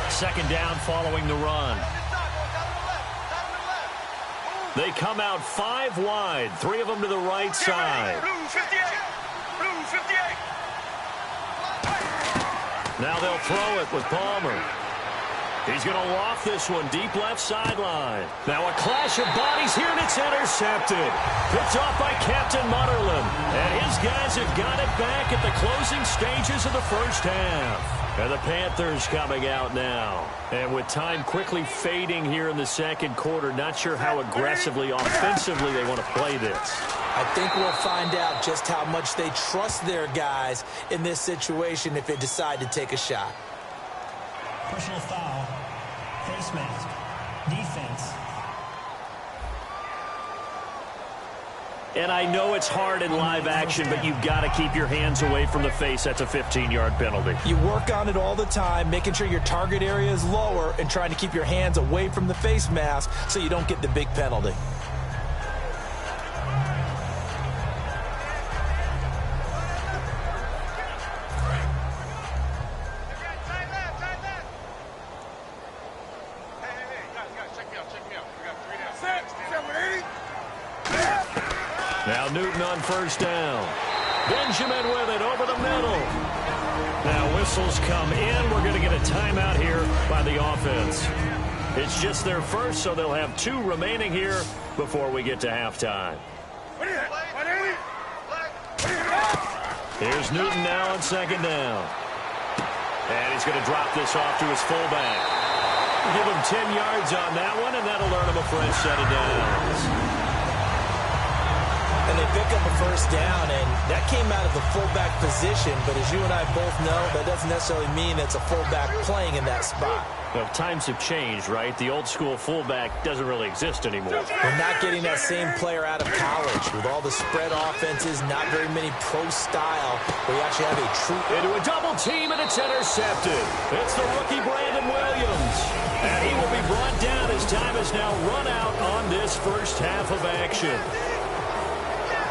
Second down following the run. They come out 5 wide, 3 of them to the right side. Blue 58. Blue 58. Now they'll throw it with Palmer. He's going to loft this one deep left sideline. Now a clash of bodies here, and it's intercepted. Picked off by Captain Mutterland. And his guys have got it back at the closing stages of the first half. And the Panthers coming out now. And with time quickly fading here in the second quarter, not sure how aggressively, offensively they want to play this. I think we'll find out just how much they trust their guys in this situation if they decide to take a shot. Personal foul. Face mask. Defense. And I know it's hard in live action, but you've got to keep your hands away from the face. That's a 15-yard penalty. You work on it all the time, making sure your target area is lower and trying to keep your hands away from the face mask so you don't get the big penalty. Now Newton on first down. Benjamin with it over the middle. Now whistles come in. We're going to get a timeout here by the offense. It's just their first, so they'll have 2 remaining here before we get to halftime. Here's Newton now on second down. And he's going to drop this off to his fullback. Give him 10 yards on that one, and that'll earn him a fresh set of downs. And they pick up a first down, and that came out of the fullback position. But as you and I both know, that doesn't necessarily mean it's a fullback playing in that spot. Well, times have changed, right? The old school fullback doesn't really exist anymore. We're not getting that same player out of college. With all the spread offenses, not very many pro style, where you actually have a true... Into a double team, and it's intercepted. It's the rookie Brandon Williams. And he will be brought down as time is now run out on this first half of action.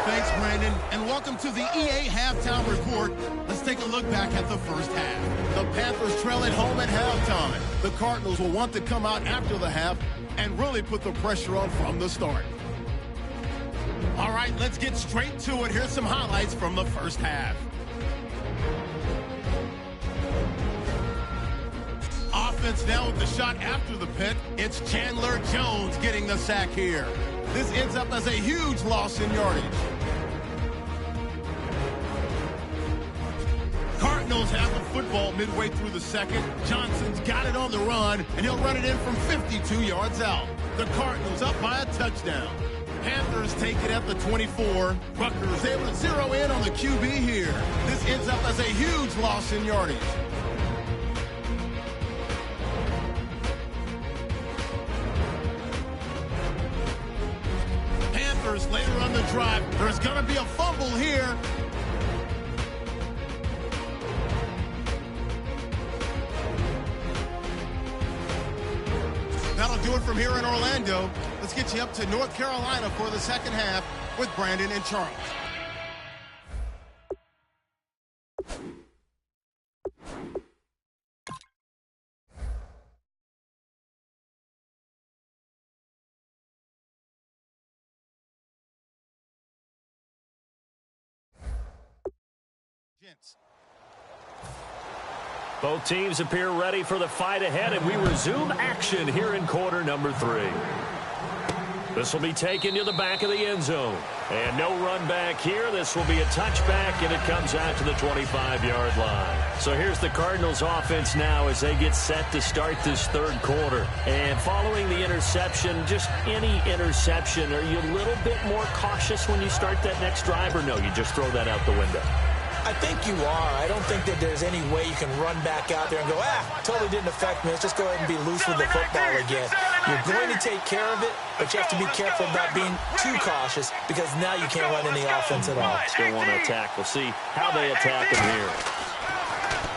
Thanks, Brandon, and welcome to the EA Halftime Report. Let's take a look back at the first half. The Panthers trail at home at halftime. The Cardinals will want to come out after the half and really put the pressure on from the start. All right, let's get straight to it. Here's some highlights from the first half. Offense now with the shot after the pick. It's Chandler Jones getting the sack here. This ends up as a huge loss in yardage. Cardinals have the football midway through the second. Johnson's got it on the run, and he'll run it in from 52 yards out. The Cardinals up by a touchdown. Panthers take it at the 24. Rutgers able to zero in on the QB here. This ends up as a huge loss in yardage. Panthers later on the drive. There's going to be a fumble here. That'll do it from here in Orlando. Let's get you up to North Carolina for the second half with Brandon and Charles. Both teams appear ready for the fight ahead, and we resume action here in quarter number 3. This will be taken to the back of the end zone. And no run back here. This will be a touchback, and it comes out to the 25-yard line. So here's the Cardinals offense now as they get set to start this third quarter. And following the interception, just any interception, are you a little bit more cautious when you start that next drive, or no, you just throw that out the window? I think you are. I don't think that there's any way you can run back out there and go, totally didn't affect me. Let's just go ahead and be loose with the football again. You're going to take care of it, but you have to be careful about being too cautious because now you can't run any offense at all. Still want to attack. We'll see how they attack him here.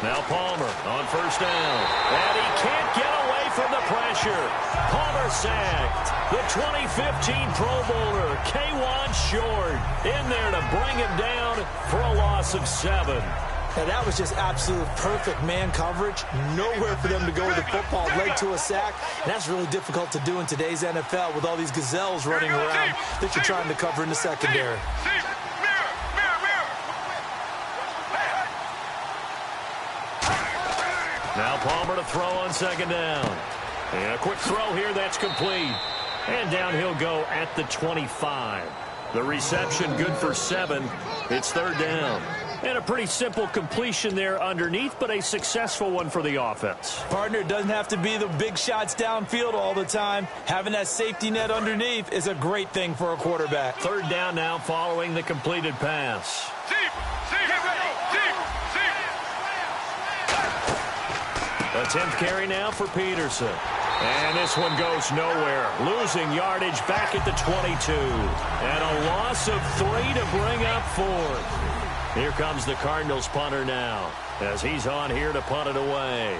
Now Palmer on first down. And he can't get away from the pressure. Palmer sacked. The 2015 Pro Bowler, K'Wan Short, in there to bring him down for a loss of 7. And that was just absolute perfect man coverage. Nowhere for them to go with the football. Led to a sack. And that's really difficult to do in today's NFL with all these gazelles running around that you're trying to cover in the secondary. Now Palmer to throw on second down. And a quick throw here that's complete. And down he'll go at the 25. The reception good for 7. It's third down. And a pretty simple completion there underneath, but a successful one for the offense. Partner, doesn't have to be the big shots downfield all the time. Having that safety net underneath is a great thing for a quarterback. Third down now following the completed pass. A 10th carry now for Peterson. And this one goes nowhere. Losing yardage back at the 22. And a loss of 3 to bring up 4. Here comes the Cardinals punter now as he's on here to punt it away.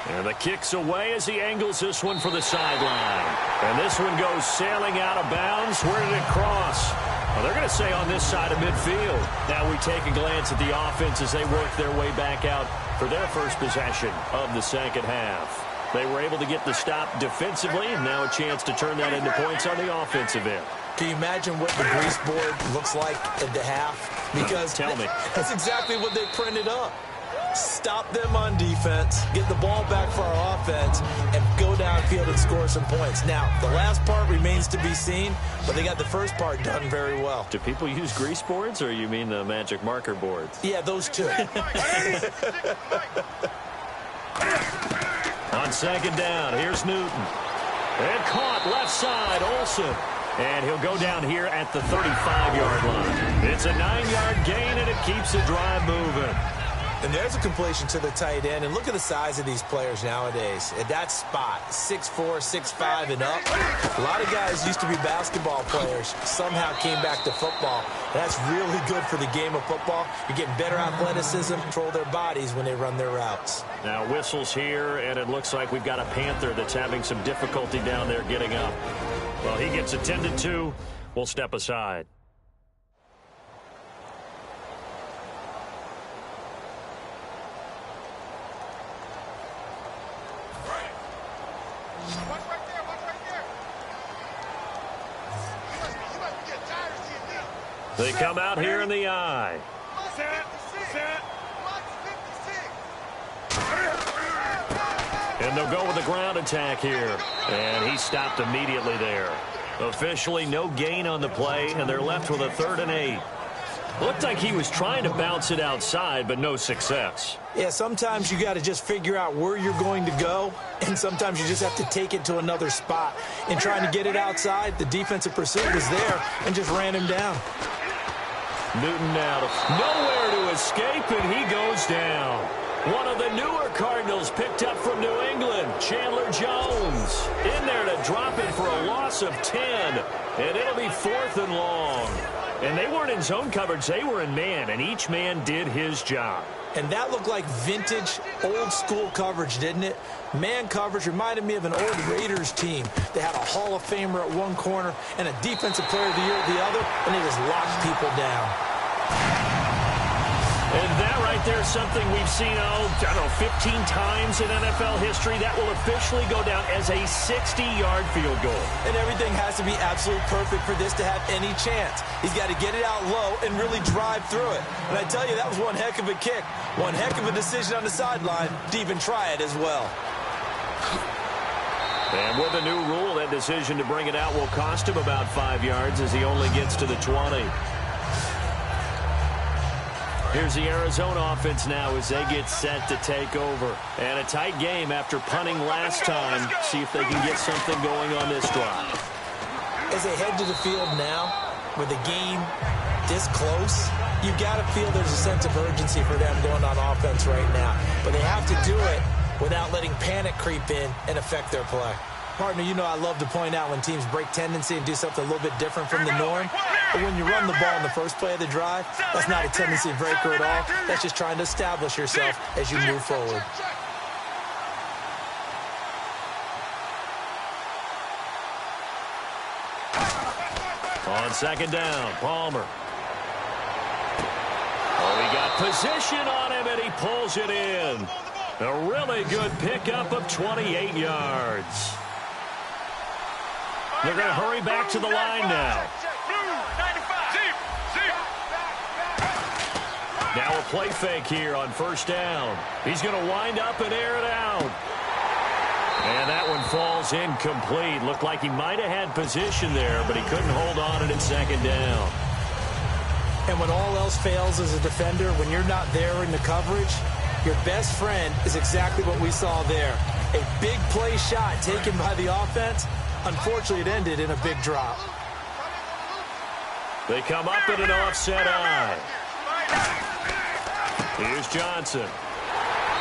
And the kick's away as he angles this one for the sideline. And this one goes sailing out of bounds. Where did it cross? Well, they're going to say on this side of midfield. Now we take a glance at the offense as they work their way back out for their first possession of the second half. They were able to get the stop defensively, and now a chance to turn that into points on the offensive end. Can you imagine what the grease board looks like at the half? Because tell me. That's exactly what they printed up. Stop them on defense, get the ball back for our offense, and go downfield and score some points. Now, the last part remains to be seen, but they got the first part done very well. Do people use grease boards, or you mean the magic marker boards? Yeah, those two. On second down, here's Newton. And caught left side, Olsen. And he'll go down here at the 35-yard line. It's a 9-yard gain, and it keeps the drive moving. And there's a completion to the tight end. And look at the size of these players nowadays. At that spot, 6'4", 6'5", and up. A lot of guys used to be basketball players. Somehow came back to football. And that's really good for the game of football. You're getting better athleticism, control their bodies when they run their routes. Now whistles here, and it looks like we've got a Panther that's having some difficulty down there getting up. Well, he gets attended to. We'll step aside. They come out here in the eye. And they'll go with the ground attack here. And he stopped immediately there. Officially no gain on the play, and they're left with a 3rd and 8. Looked like he was trying to bounce it outside, but no success. Yeah, sometimes you got to just figure out where you're going to go, and sometimes you just have to take it to another spot. In trying to get it outside, the defensive pursuit was there and just ran him down. Newton now, nowhere to escape, and he goes down. One of the newer Cardinals picked up from New England, Chandler Jones. In there to drop it for a loss of 10, and it'll be 4th and long. And they weren't in zone coverage, they were in man, and each man did his job. And that looked like vintage, old-school coverage, didn't it? Man coverage reminded me of an old Raiders team. They had a Hall of Famer at one corner and a Defensive Player of the Year at the other, and they just locked people down. And that right there is something we've seen, I don't know, 15 times in NFL history. That will officially go down as a 60-yard field goal. And everything has to be absolutely perfect for this to have any chance. He's got to get it out low and really drive through it. And I tell you, that was one heck of a kick. One heck of a decision on the sideline to even try it as well. And with the new rule, that decision to bring it out will cost him about 5 yards as he only gets to the 20. Here's the Arizona offense now as they get set to take over. And a tight game after punting last time. See if they can get something going on this drive. As they head to the field now, with the game this close, you've got to feel there's a sense of urgency for them going on offense right now. But they have to do it without letting panic creep in and affect their play. Partner, you know I love to point out when teams break tendency and do something a little bit different from the norm. But when you run the ball in the first play of the drive, that's not a tendency breaker at all. That's just trying to establish yourself as you move forward. On 2nd down, Palmer. Oh, he got position on him, and he pulls it in. A really good pickup of 28 yards. They're going to hurry back to the line now. Now a play fake here on 1st down. He's going to wind up and air it out. And that one falls incomplete. Looked like he might have had position there, but he couldn't hold on it in 2nd down. And when all else fails as a defender, when you're not there in the coverage, your best friend is exactly what we saw there. A big play shot taken by the offense. Unfortunately, it ended in a big drop. They come up in an offset eye. Here's Johnson.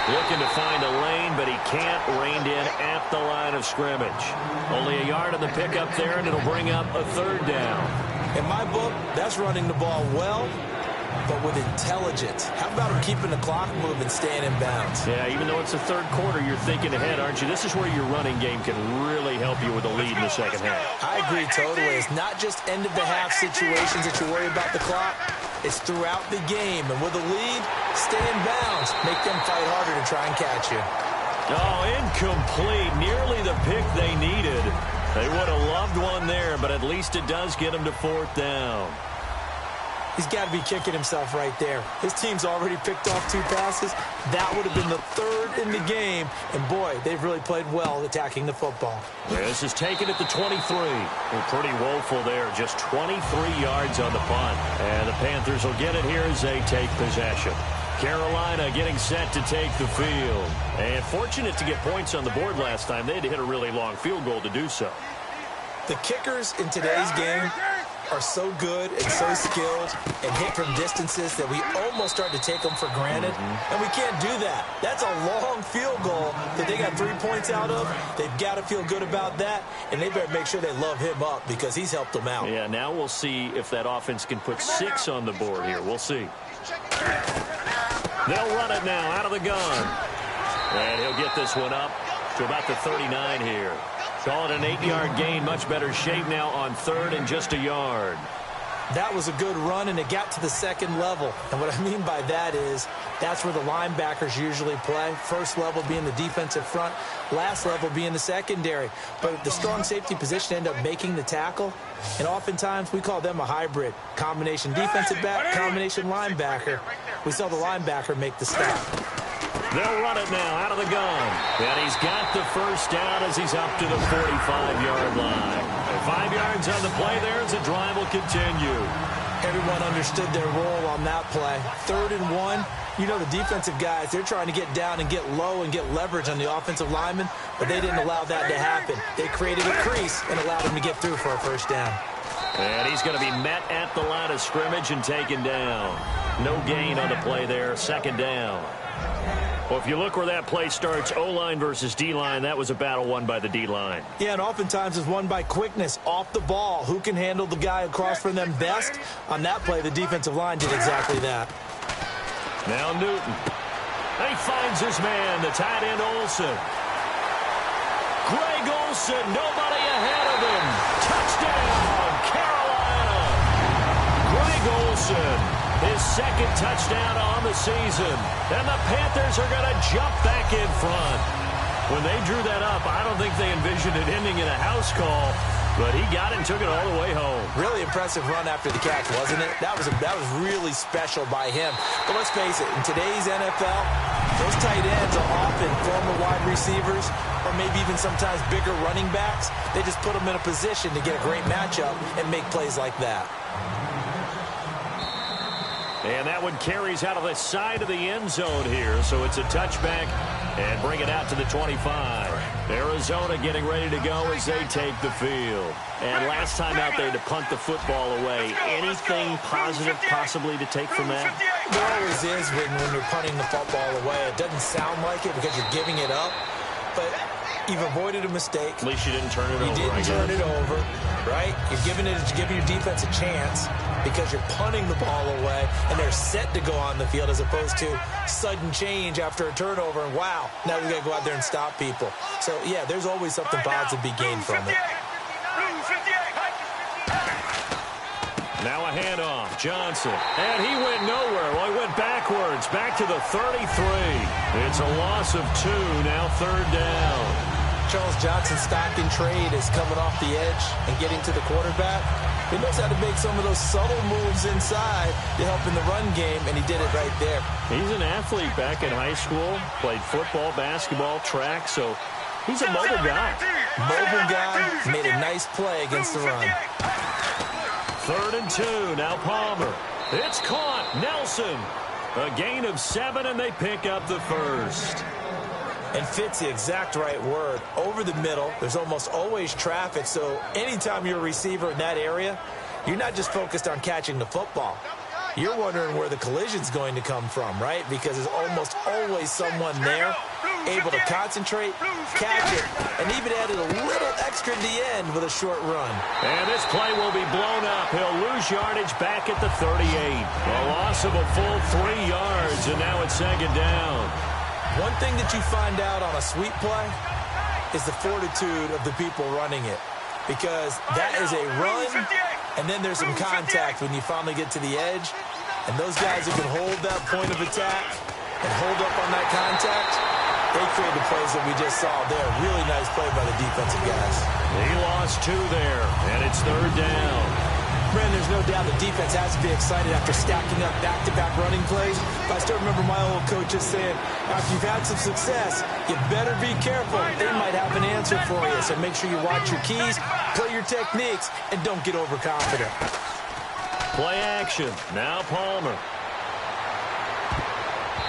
Looking to find a lane, but he can't. Reined in at the line of scrimmage. Only a yard on the pickup there, and it'll bring up a 3rd down. In my book, that's running the ball well, but with intelligence. How about him keeping the clock moving, staying in bounds? Yeah, even though it's the 3rd quarter, you're thinking ahead, aren't you? This is where your running game can really help you with a lead in the 2nd half. I agree totally. It's not just end-of-the-half situations that you worry about the clock. It's throughout the game. And with a lead, stay in bounds. Make them fight harder to try and catch you. Oh, incomplete. Nearly the pick they needed. They would have loved one there, but at least it does get them to 4th down. He's got to be kicking himself right there. His team's already picked off 2 passes. That would have been the 3rd in the game. And, boy, they've really played well attacking the football. This is taken at the 23. They're pretty woeful there. Just 23 yards on the punt. And the Panthers will get it here as they take possession. Carolina getting set to take the field. And fortunate to get points on the board last time. They had to hit a really long field goal to do so. The kickers in today's game are so good and so skilled and hit from distances that we almost start to take them for granted. And we can't do that. That's a long field goal that they got 3 points out of. They've got to feel good about that, and they better make sure they love him up because he's helped them out. Yeah, now we'll see if that offense can put 6 on the board here. We'll see. They'll run it now out of the gun. And he'll get this one up to about the 39 here. Call it an 8-yard gain. Much better shape now on 3rd and just a yard. That was a good run, and it got to the second level. And what I mean by that is that's where the linebackers usually play. First level being the defensive front, last level being the secondary. But the strong safety position ended up making the tackle, and oftentimes we call them a hybrid. Combination defensive back, combination linebacker. We saw the linebacker make the stop. They'll run it now out of the gun. And he's got the first down as he's up to the 45-yard line. 5 yards on the play there as the drive will continue. Everyone understood their role on that play. 3rd and 1. You know the defensive guys, they're trying to get down and get low and get leverage on the offensive lineman, but they didn't allow that to happen. They created a crease and allowed him to get through for a first down. And he's going to be met at the line of scrimmage and taken down. No gain on the play there, 2nd down. Well, if you look where that play starts, O-line versus D-line, that was a battle won by the D-line. Yeah, and oftentimes it's won by quickness, off the ball. Who can handle the guy across from them best? On that play, the defensive line did exactly that. Now Newton. And he finds his man, the tight end Olsen. Greg Olsen, nobody ahead of him. Touchdown, Carolina. Greg Olsen, his 2nd touchdown on the season. And the Panthers are going to jump back in front. When they drew that up, I don't think they envisioned it ending in a house call, but he got it and took it all the way home. Really impressive run after the catch, wasn't it? That was really special by him. But let's face it, in today's NFL, those tight ends are often former wide receivers or maybe even sometimes bigger running backs. They just put them in a position to get a great matchup and make plays like that. And that one carries out of the side of the end zone here, so it's a touchback and bring it out to the 25. Arizona getting ready to go as they take the field. And last time out there to punt the football away. Anything positive possibly to take from that? There always is when you're punting the football away. It doesn't sound like it because you're giving it up, but you've avoided a mistake. At least you didn't turn it over. You didn't turn it over, right? You're giving your defense a chance because you're punting the ball away, and they're set to go on the field as opposed to sudden change after a turnover, and wow, now we got to go out there and stop people. So, yeah, there's always something positive to be gained from it. Now a handoff, Johnson, and he went nowhere. Well, he went backwards, back to the 33. It's a loss of 2, now 3rd down. Charles Johnson's stock in trade is coming off the edge and getting to the quarterback. He knows how to make some of those subtle moves inside to help in the run game, and he did it right there. He's an athlete back in high school, played football, basketball, track, so he's a mobile guy. Mobile guy, made a nice play against the run. 3rd and 2, now Palmer. It's caught, Nelson. A gain of 7, and they pick up the first. And fits the exact right word. Over the middle, there's almost always traffic, so anytime you're a receiver in that area, you're not just focused on catching the football. You're wondering where the collision's going to come from, right? Because there's almost always someone there able to concentrate, catch it, and even added a little extra at the end with a short run. And this play will be blown up. He'll lose yardage back at the 38. A loss of a full 3 yards, and now it's 2nd down. One thing that you find out on a sweep play is the fortitude of the people running it, because that is a run, and then there's some contact when you finally get to the edge, and those guys who can hold that point of attack and hold up on that contact, they create the plays that we just saw there. Really nice play by the defensive guys. He lost 2 there, and it's 3rd down. Brandon, there's no doubt the defense has to be excited after stacking up back-to-back running plays. But I still remember my old coaches saying, after you've had some success, you better be careful. They might have an answer for you. So make sure you watch your keys, play your techniques, and don't get overconfident. Play action. Now Palmer.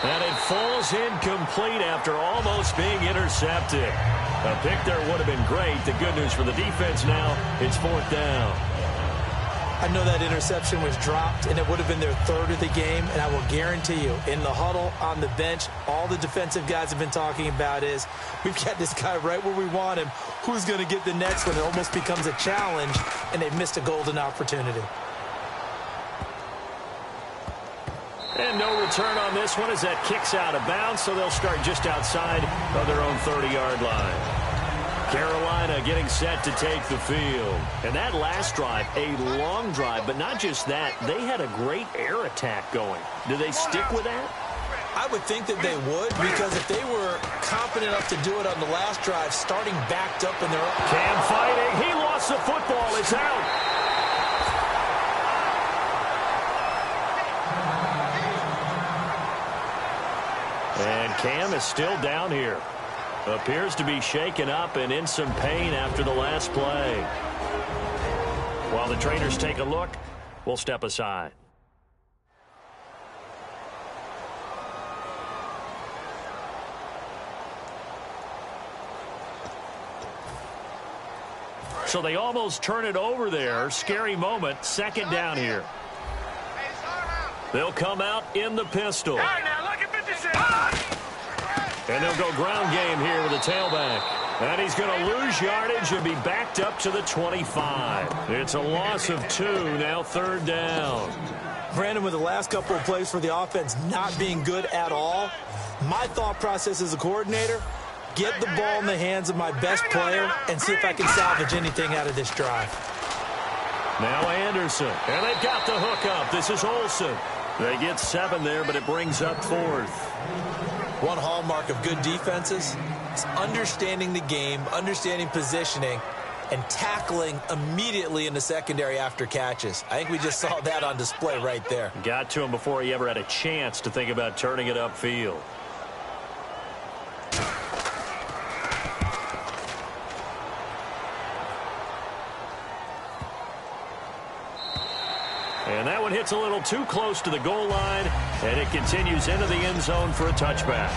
And it falls incomplete after almost being intercepted. A pick there would have been great. The good news for the defense now, it's 4th down. I know that interception was dropped, and it would have been their 3rd of the game, and I will guarantee you, in the huddle, on the bench, all the defensive guys have been talking about is, we've got this guy right where we want him. Who's going to get the next one? It almost becomes a challenge, and they've missed a golden opportunity. And no return on this one as that kicks out of bounds, so they'll start just outside of their own 30-yard line. Carolina getting set to take the field. And that last drive, a long drive, but not just that. They had a great air attack going. Do they stick with that? I would think that they would, because if they were confident enough to do it on the last drive, starting backed up in their own... Cam fighting. He lost the football. It's out. And Cam is still down here. Appears to be shaken up and in some pain after the last play. While the trainers take a look, we'll step aside. So they almost turn it over there. Scary moment. Second down here. They'll come out in the pistol. And they'll go ground game here with a tailback. And he's going to lose yardage and be backed up to the 25. It's a loss of 2, now third down. Brandon, with the last couple of plays for the offense not being good at all, my thought process as a coordinator, get the ball in the hands of my best player and see if I can salvage anything out of this drive. Now Anderson. And they've got the hook up. This is Olsen. They get 7 there, but it brings up 4th. One hallmark of good defenses is understanding the game, understanding positioning, and tackling immediately in the secondary after catches. I think we just saw that on display right there. Got to him before he ever had a chance to think about turning it upfield. And that one hits a little too close to the goal line, and it continues into the end zone for a touchback.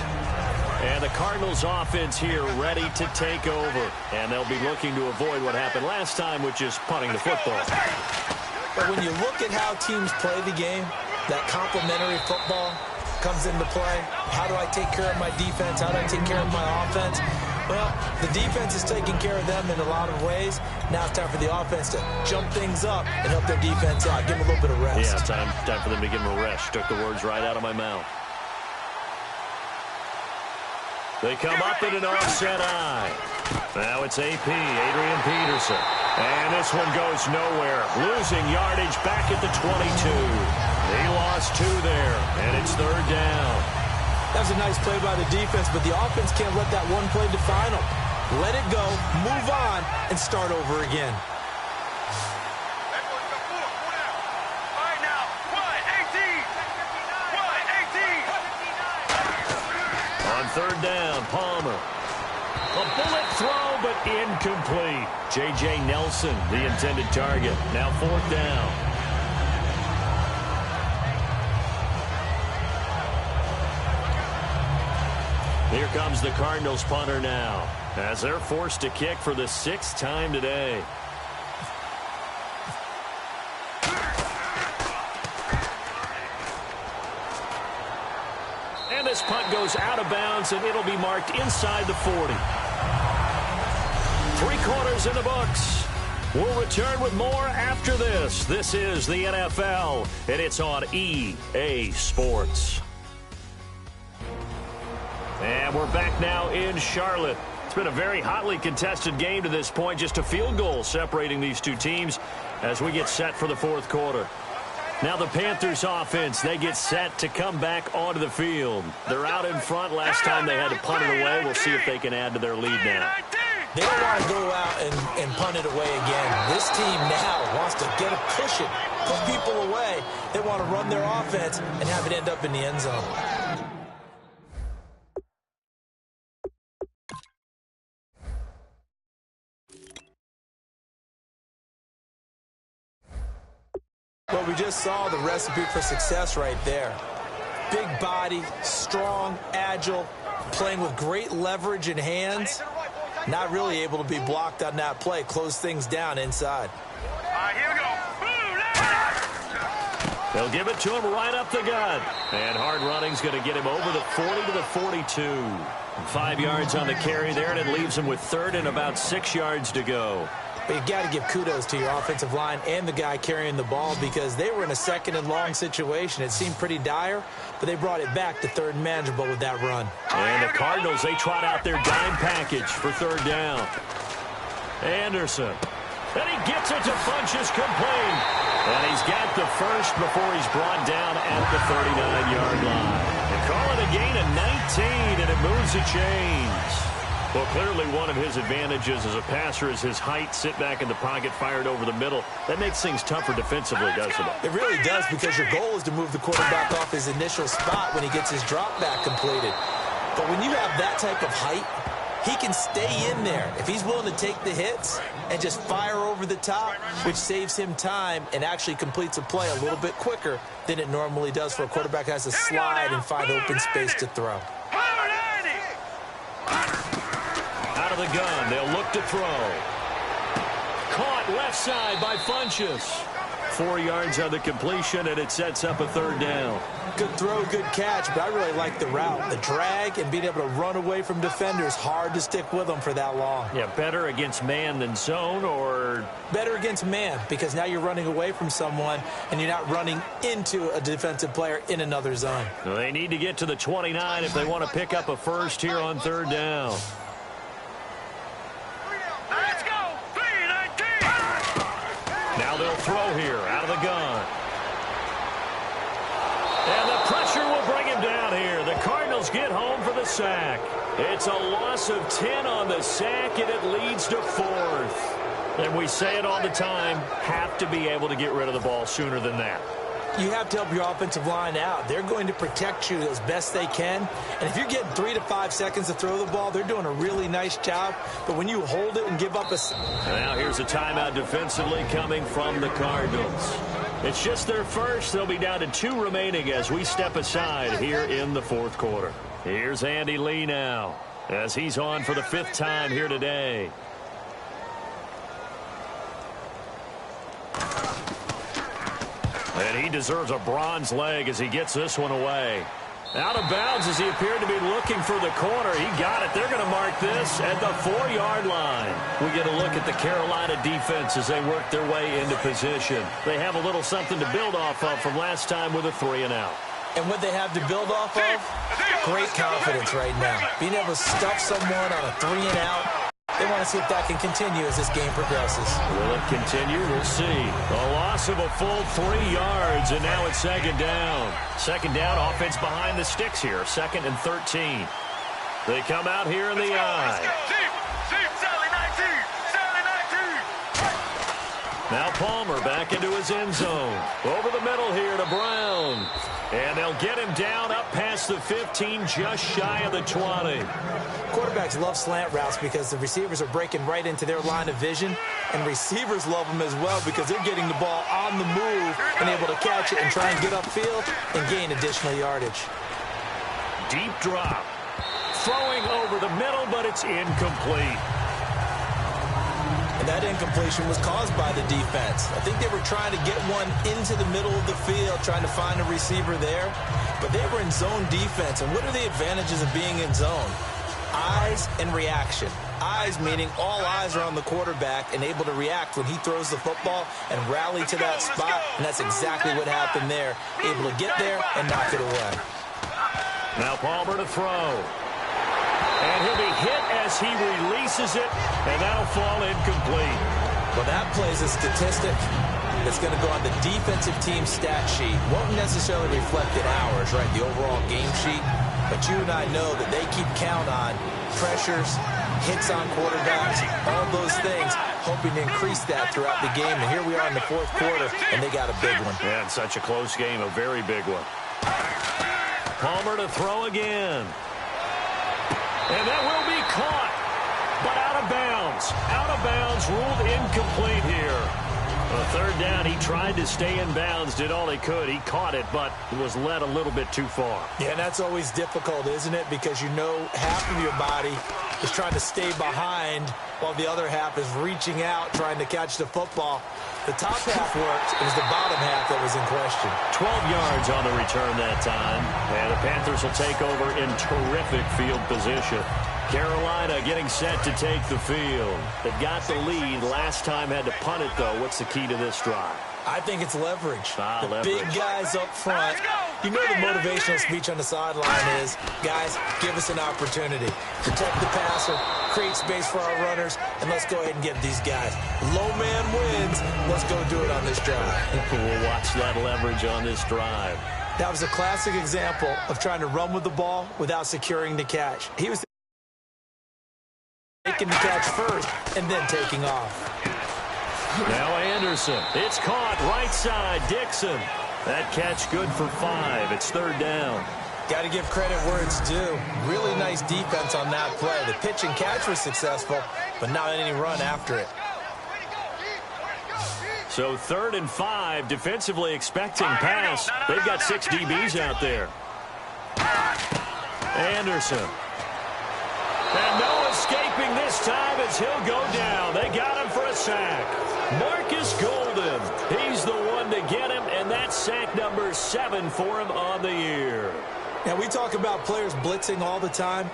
And the Cardinals offense here ready to take over. And they'll be looking to avoid what happened last time, which is punting the football. But when you look at how teams play the game, that complementary football comes into play. How do I take care of my defense? How do I take care of my offense? Well, the defense is taking care of them in a lot of ways. Now it's time for the offense to jump things up and help their defense out. Give them a little bit of rest. Yeah, time for them to give them a rest. Took the words right out of my mouth. They come up in an offset eye. Now it's AP, Adrian Peterson. And this one goes nowhere. Losing yardage back at the 22. He lost 2 there, and it's third down. That was a nice play by the defense, but the offense can't let that one play define them. Let it go, move on, and start over again. On third down, Palmer. A bullet throw, but incomplete. J.J. Nelson, the intended target. Now fourth down. Here comes the Cardinals punter now, as they're forced to kick for the 6th time today. And this punt goes out of bounds, and it'll be marked inside the 40. 3 quarters in the books. We'll return with more after this. This is the NFL, and it's on EA Sports. And we're back now in Charlotte. It's been a very hotly contested game to this point. Just a field goal separating these two teams as we get set for the 4th quarter. Now the Panthers offense, they get set to come back onto the field. They're out in front. Last time they had to punt it away. We'll see if they can add to their lead now. They don't want to go out and punt it away again. This team now wants to get it, push it, put people away. They want to run their offense and have it end up in the end zone. Well, we just saw the recipe for success right there. Big body, strong, agile, playing with great leverage in hands. Not really able to be blocked on that play. Close things down inside. All right, here we go. They'll give it to him right up the gut. And hard running's going to get him over the 40 to the 42. 5 yards on the carry there, and it leaves him with 3rd and about 6 yards to go. But you got to give kudos to your offensive line and the guy carrying the ball, because they were in a 2nd and long situation. It seemed pretty dire, but they brought it back to 3rd and manageable with that run. And the Cardinals, they trot out their dime package for 3rd down. Anderson. And he gets it to Funchess complete. And he's got the first before he's brought down at the 39-yard line. They call it a gain of 19, and it moves the chains. Well, clearly one of his advantages as a passer is his height. Sit back in the pocket, fired over the middle. That makes things tougher defensively, doesn't it? It really does, because your goal is to move the quarterback off his initial spot when he gets his drop back completed. But when you have that type of height, he can stay in there if he's willing to take the hits and just fire over the top, which saves him time and actually completes a play a little bit quicker than it normally does for a quarterback who has to slide and find open space to throw. Out of the gun, they'll look to throw. Caught left side by Funchess. 4 yards on the completion, and it sets up a third down. Good throw, good catch, but I really like the route. The drag and being able to run away from defenders, hard to stick with them for that long. Yeah, better against man than zone, or? Better against man, because now you're running away from someone and you're not running into a defensive player in another zone. Well, they need to get to the 29 if they want to pick up a first here on third down. Let's go! 3-19! Now they'll throw here out of the gun. And the pressure will bring him down here. The Cardinals get home for the sack. It's a loss of 10 on the sack, and it leads to 4th. And we say it all the time, have to be able to get rid of the ball sooner than that. You have to help your offensive line out. They're going to protect you as best they can. And if you're getting 3 to 5 seconds to throw the ball, they're doing a really nice job. But when you hold it and give up a... Now here's a timeout defensively coming from the Cardinals. It's just their first. They'll be down to 2 remaining as we step aside here in the fourth quarter. Here's Andy Lee now as he's on for the 5th time here today. And he deserves a bronze leg as he gets this one away. Out of bounds as he appeared to be looking for the corner. He got it. They're going to mark this at the 4-yard line. We get a look at the Carolina defense as they work their way into position. They have a little something to build off of from last time with a 3-and-out. And what they have to build off of? Great confidence right now. Being able to stuff someone on a 3-and-out. They want to see if that can continue as this game progresses. Will it continue? We'll see. A loss of a full 3 yards, and now it's 2nd down. 2nd down, offense behind the sticks here. 2nd and 13. They come out here in the eye. Now Palmer back into his end zone. Over the middle here to Brown. And they'll get him down up past the 15, just shy of the 20. Quarterbacks love slant routes because the receivers are breaking right into their line of vision. And receivers love them as well because they're getting the ball on the move and able to catch it and try and get upfield and gain additional yardage. Deep drop. Throwing over the middle, but it's incomplete. And that incompletion was caused by the defense. I think they were trying to get one into the middle of the field, trying to find a receiver there. But they were in zone defense. And what are the advantages of being in zone? Eyes and reaction. Eyes meaning all eyes are on the quarterback and able to react when he throws the football and rally to that spot. And that's exactly what happened there. Able to get there and knock it away. Now Palmer to throw. And he'll be hit as he releases it, and that'll fall incomplete. Well, that plays a statistic that's going to go on the defensive team stat sheet. Won't necessarily reflect in ours, right, the overall game sheet. But you and I know that they keep count on pressures, hits on quarterbacks, all those things, hoping to increase that throughout the game. And here we are in the fourth quarter, and they got a big one. Yeah, it's such a close game, a very big one. Palmer to throw again. And that will be caught, but out of bounds. Out of bounds, ruled incomplete here. On 3rd down, he tried to stay in bounds, did all he could. He caught it, but it was led a little bit too far. Yeah, and that's always difficult, isn't it? Because you know half of your body is trying to stay behind while the other half is reaching out, trying to catch the football. The top half worked. It was the bottom half that was in question. 12 yards on the return that time. And the Panthers will take over in terrific field position. Carolina getting set to take the field. They got the lead. Last time had to punt it, though. What's the key to this drive? I think it's leverage. Leverage. Big guys up front You know the motivational speech on the sideline is, guys, give us an opportunity. Protect the passer, create space for our runners, and let's go ahead and get these guys. Low man wins. Let's go do it on this drive. We'll watch that leverage on this drive. That was a classic example of trying to run with the ball without securing the catch. He was taking the catch first and then taking off. Now Anderson. It's caught right side. Dixon. That catch good for 5. It's 3rd down. Got to give credit where it's due. Really nice defense on that play. The pitch and catch was successful, but not any run after it. So 3rd and 5, defensively expecting pass. They've got 6 DBs out there. Anderson. And no escaping this time as he'll go down. They got him for a sack. Marcus Golden. He's the one to get him, and that's sack number 7 for him on the year. Now, we talk about players blitzing all the time.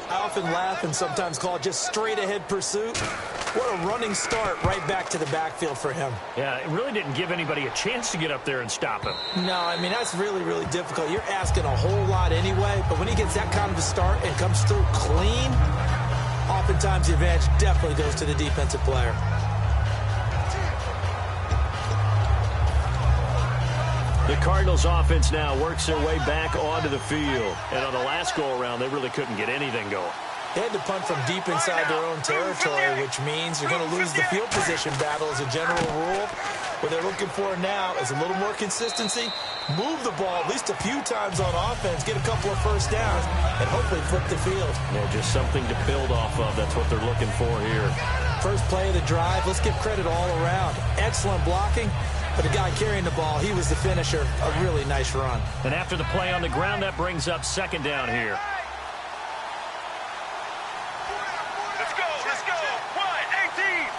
I often laugh and sometimes call it just straight-ahead pursuit. What a running start right back to the backfield for him. Yeah, it really didn't give anybody a chance to get up there and stop him. No, I mean, that's really, really difficult. You're asking a whole lot anyway, but when he gets that kind of a start and comes through clean, oftentimes the advantage definitely goes to the defensive player. The Cardinals offense now works their way back onto the field. And on the last go-around, they really couldn't get anything going. They had to punt from deep inside their own territory, which means you're going to lose the field position battle as a general rule. What they're looking for now is a little more consistency, move the ball at least a few times on offense, get a couple of first downs, and hopefully flip the field. Yeah, just something to build off of. That's what they're looking for here. First play of the drive, let's give credit all around. Excellent blocking. But the guy carrying the ball, he was the finisher. A really nice run. And after the play on the ground, that brings up 2nd down here. Let's go, let's go. 1-18.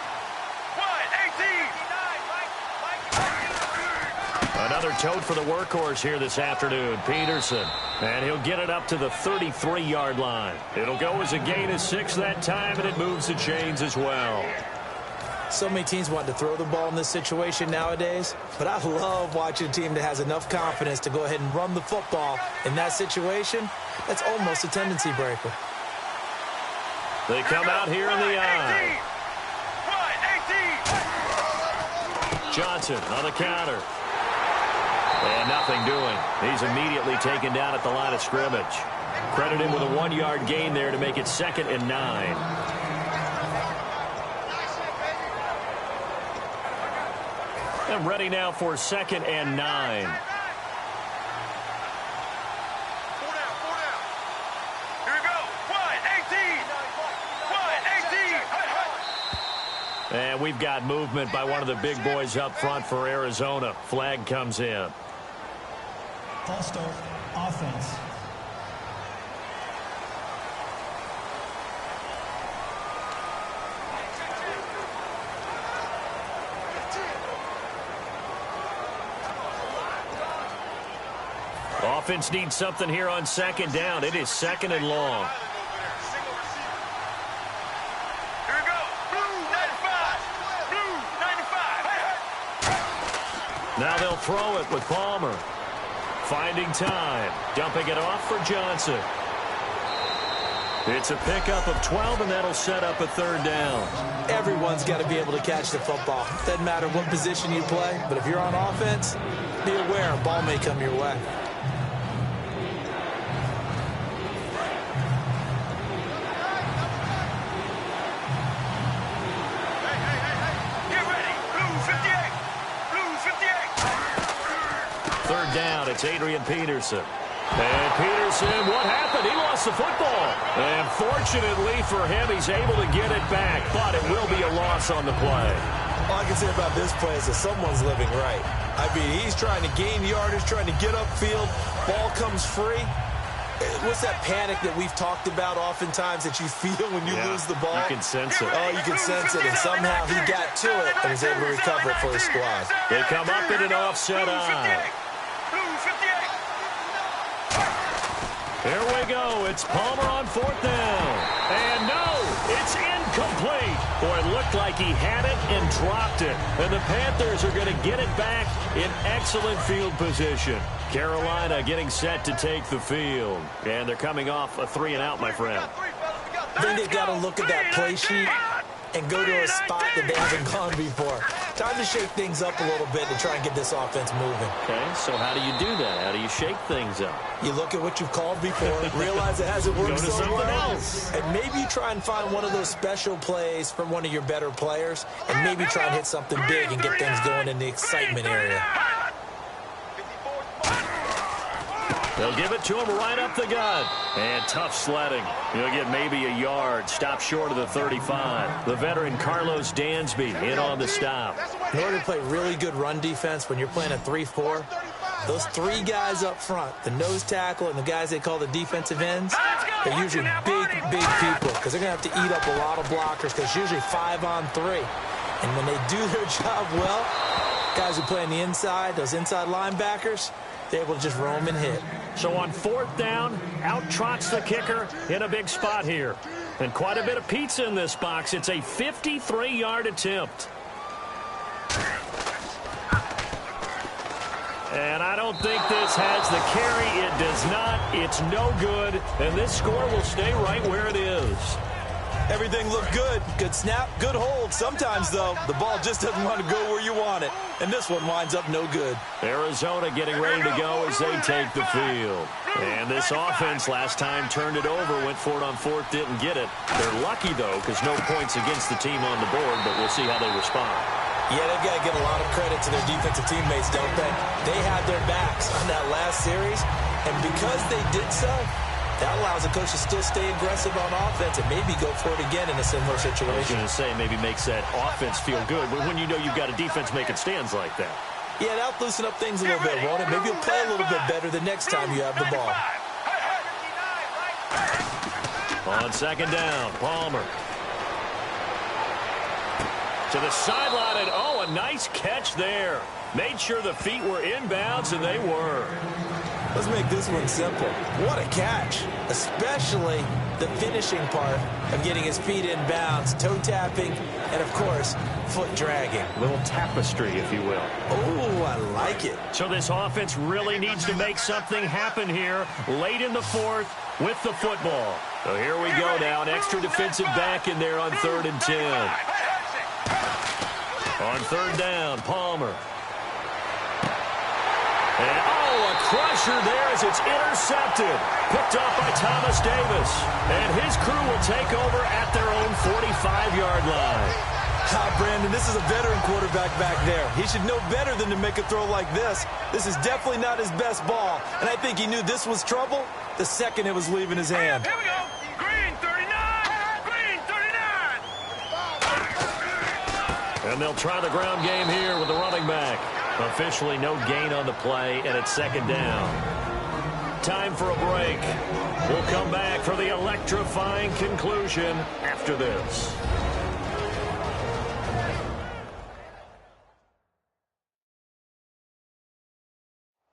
1-18. Another tote for the workhorse here this afternoon, Peterson. And he'll get it up to the 33-yard line. It'll go as a gain of 6 that time, and it moves the chains as well. So many teams want to throw the ball in this situation nowadays, but I love watching a team that has enough confidence to go ahead and run the football. In that situation, that's almost a tendency breaker. They come out here in the eye. 1-18. Johnson on the counter. And nothing doing. He's immediately taken down at the line of scrimmage. Credit him with a 1-yard gain there to make it 2nd and 9. And ready now for 2nd and 9. 4 down. Here we go. 1-18. And we've got movement by one of the big boys up front for Arizona. Flag comes in. False start, offense. Offense needs something here on 2nd down. It is 2nd and long. Here we go. Blue 95. Blue 95. Now they'll throw it with Palmer. Finding time. Dumping it off for Johnson. It's a pickup of 12, and that'll set up a 3rd down. Everyone's got to be able to catch the football. Doesn't matter what position you play, but if you're on offense, be aware a ball may come your way. It's Adrian Peterson. And Peterson, what happened? He lost the football. And fortunately for him, he's able to get it back, but it will be a loss on the play. All I can say about this play is that someone's living right. I mean, he's trying to gain yardage, trying to get upfield. Ball comes free. What's that panic that we've talked about oftentimes that you feel when you lose the ball? You can sense it. Oh, you can sense it. And somehow he got to it and was able to recover it for his squad. They come up in an offset eye. Here we go. It's Palmer on 4th down. And no, it's Incomplete. Boy, it looked like he had it and dropped it. And the Panthers are going to get it back in excellent field position. Carolina getting set to take the field. And they're coming off a 3-and-out, my friend. I think they've got to look at that play sheet and go to a spot that they haven't gone before. Time to shake things up a little bit to try and get this offense moving. Okay, so how do you do that? How do you shake things up? You look at what you've called before, realize it hasn't worked Go to so something well, else. and maybe try and find one of those special plays from one of your better players, and maybe try and hit something big and get things going in the excitement area. They'll give it to him right up the gut. And tough sledding. He'll get maybe a yard. Stop short of the 35. The veteran Carlos Dansby in on the stop. In order to play really good run defense when you're playing a 3-4, those three guys up front, the nose tackle and the guys they call the defensive ends, they're usually big people because they're going to have to eat up a lot of blockers because it's usually 5-on-3. And when they do their job well, guys who play on the inside, those inside linebackers, they're able to just roam and hit. So on 4th down, out trots the kicker in a big spot here. And quite a bit of pizza in this box. It's a 53-yard attempt. And I don't think this has the carry. It does not. It's no good. And this score will stay right where it is. Everything looked good. Good snap, good hold. Sometimes, though, the ball just doesn't want to go where you want it. And this one winds up no good. Arizona getting ready to go as they take the field. And this offense last time turned it over, went for it on 4th, didn't get it. They're lucky, though, because no points against the team on the board, but we'll see how they respond. Yeah, they've got to give a lot of credit to their defensive teammates, don't they? They had their backs on that last series, and because they did so, that allows the coach to still stay aggressive on offense and maybe go for it again in a similar situation. I was going to say maybe makes that offense feel good, but when you know you've got a defense making stands like that. Yeah, that'll loosen up things a little bit, won't it? Maybe you'll play a little bit better the next time you have the ball. On 2nd down, Palmer. To the sideline, and oh, a nice catch there. Made sure the feet were inbounds, and they were. Let's make this one simple. What a catch, especially the finishing part of getting his feet in bounds, toe tapping, and, of course, foot dragging. A little tapestry, if you will. Oh, I like it. So this offense really needs to make something happen here late in the 4th with the football. So here we go now, an extra defensive back in there on 3rd and 10. On 3rd down, Palmer. And, oh, a crusher there as it's intercepted. Picked off by Thomas Davis. And his crew will take over at their own 45-yard line. Brandon, this is a veteran quarterback back there. He should know better than to make a throw like this. This is definitely not his best ball. And I think he knew this was trouble the second it was leaving his hand. Here we go. Green 39. Green 39. And they'll try the ground game here with the running back. Officially no gain on the play, and it's 2nd down. Time for a break. We'll come back for the electrifying conclusion after this.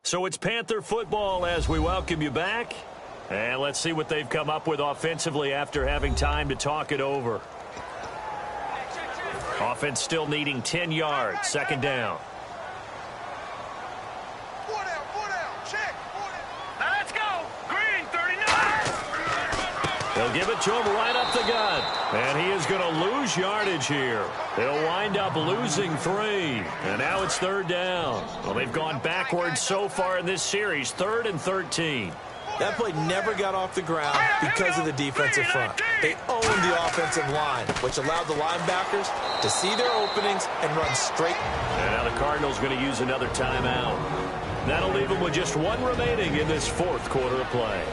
So it's Panther football as we welcome you back. And let's see what they've come up with offensively after having time to talk it over. Offense still needing 10 yards, 2nd down. They'll give it to him right up the gut. And he is going to lose yardage here. They'll wind up losing 3. And now it's 3rd down. Well, they've gone backwards so far in this series. 3rd and 13. That play never got off the ground because of the defensive front. They owned the offensive line, which allowed the linebackers to see their openings and run straight. And now the Cardinals going to use another timeout. That'll leave them with just 1 remaining in this 4th quarter of play.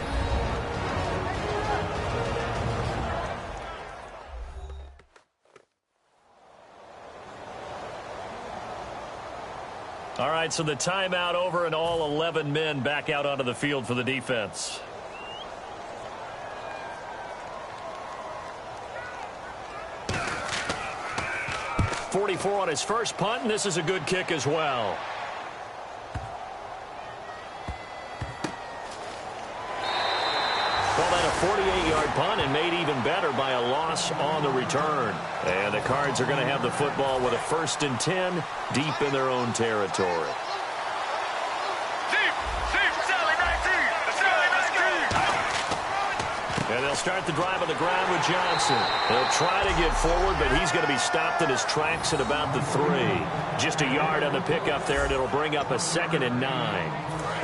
All right, so the timeout over and all 11 men back out onto the field for the defense. .44 on his first punt, and this is a good kick as well. Call that a 48-yard punt and made even better by a loss on the return. And the Cards are going to have the football with a 1st and 10 deep in their own territory. And they'll start the drive on the ground with Johnson. He'll try to get forward, but he's going to be stopped in his tracks at about the 3. Just a yard on the pickup there, and it'll bring up a 2nd and 9.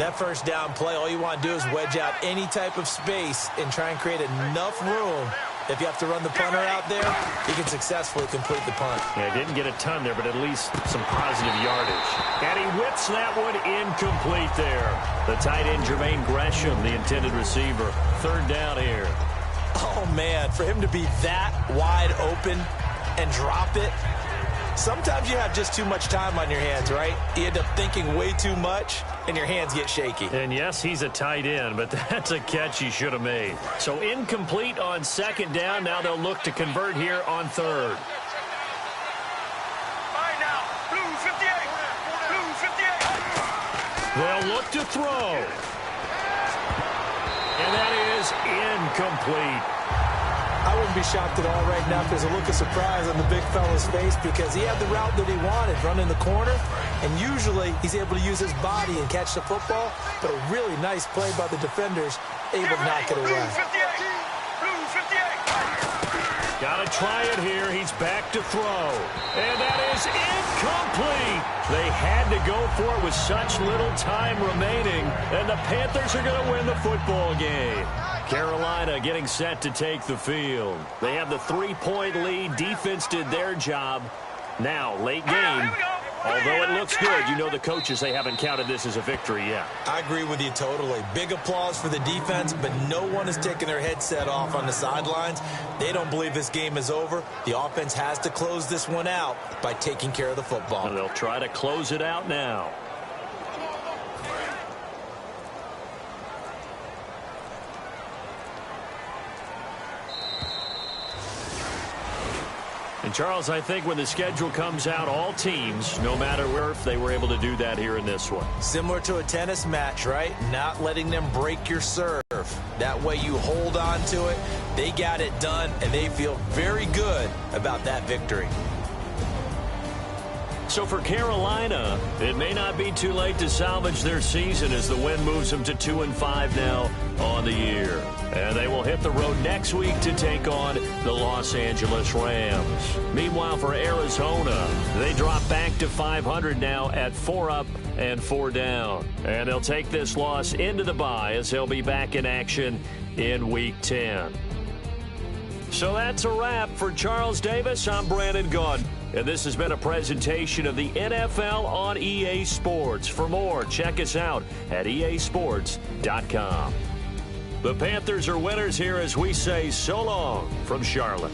That first down play, all you want to do is wedge out any type of space and try and create enough room. If you have to run the punter out there, he can successfully complete the punt. Yeah, didn't get a ton there, but at least some positive yardage. And he whips that one incomplete there. The tight end, Jermaine Gresham, the intended receiver. 3rd down here. Oh, man, for him to be that wide open and drop it, sometimes you have just too much time on your hands, right? You end up thinking way too much, and your hands get shaky. And yes, he's a tight end, but that's a catch he should have made. So incomplete on 2nd down. Now they'll look to convert here on 3rd. They'll look to throw. And that is incomplete. I wouldn't be shocked at all right now if there's a look of surprise on the big fella's face because he had the route that he wanted, running the corner, and usually he's able to use his body and catch the football, but a really nice play by the defenders, able to knock it away. Got to try it here. He's back to throw. And that is incomplete. They had to go for it with such little time remaining, and the Panthers are going to win the football game. Carolina getting set to take the field. They have the 3-point lead. Defense did their job. Now, late game. Although it looks good, you know the coaches, they haven't counted this as a victory yet. I agree with you totally. Big applause for the defense, but no one is taking their headset off on the sidelines. They don't believe this game is over. The offense has to close this one out by taking care of the football. And they'll try to close it out now. And, Charles, I think when the schedule comes out, all teams, no matter where, if they were able to do that here in this one. Similar to a tennis match, right? Not letting them break your serve. That way you hold on to it. They got it done, and they feel very good about that victory. So for Carolina, it may not be too late to salvage their season as the win moves them to 2-5 now on the year. And they will hit the road next week to take on the Los Angeles Rams. Meanwhile, for Arizona, they drop back to 500 now at 4 up and 4 down. And they'll take this loss into the bye as they'll be back in action in Week 10. So that's a wrap. For Charles Davis, I'm Brandon Gaudin. And this has been a presentation of the NFL on EA Sports. For more, check us out at easports.com. The Panthers are winners here as we say so long from Charlotte.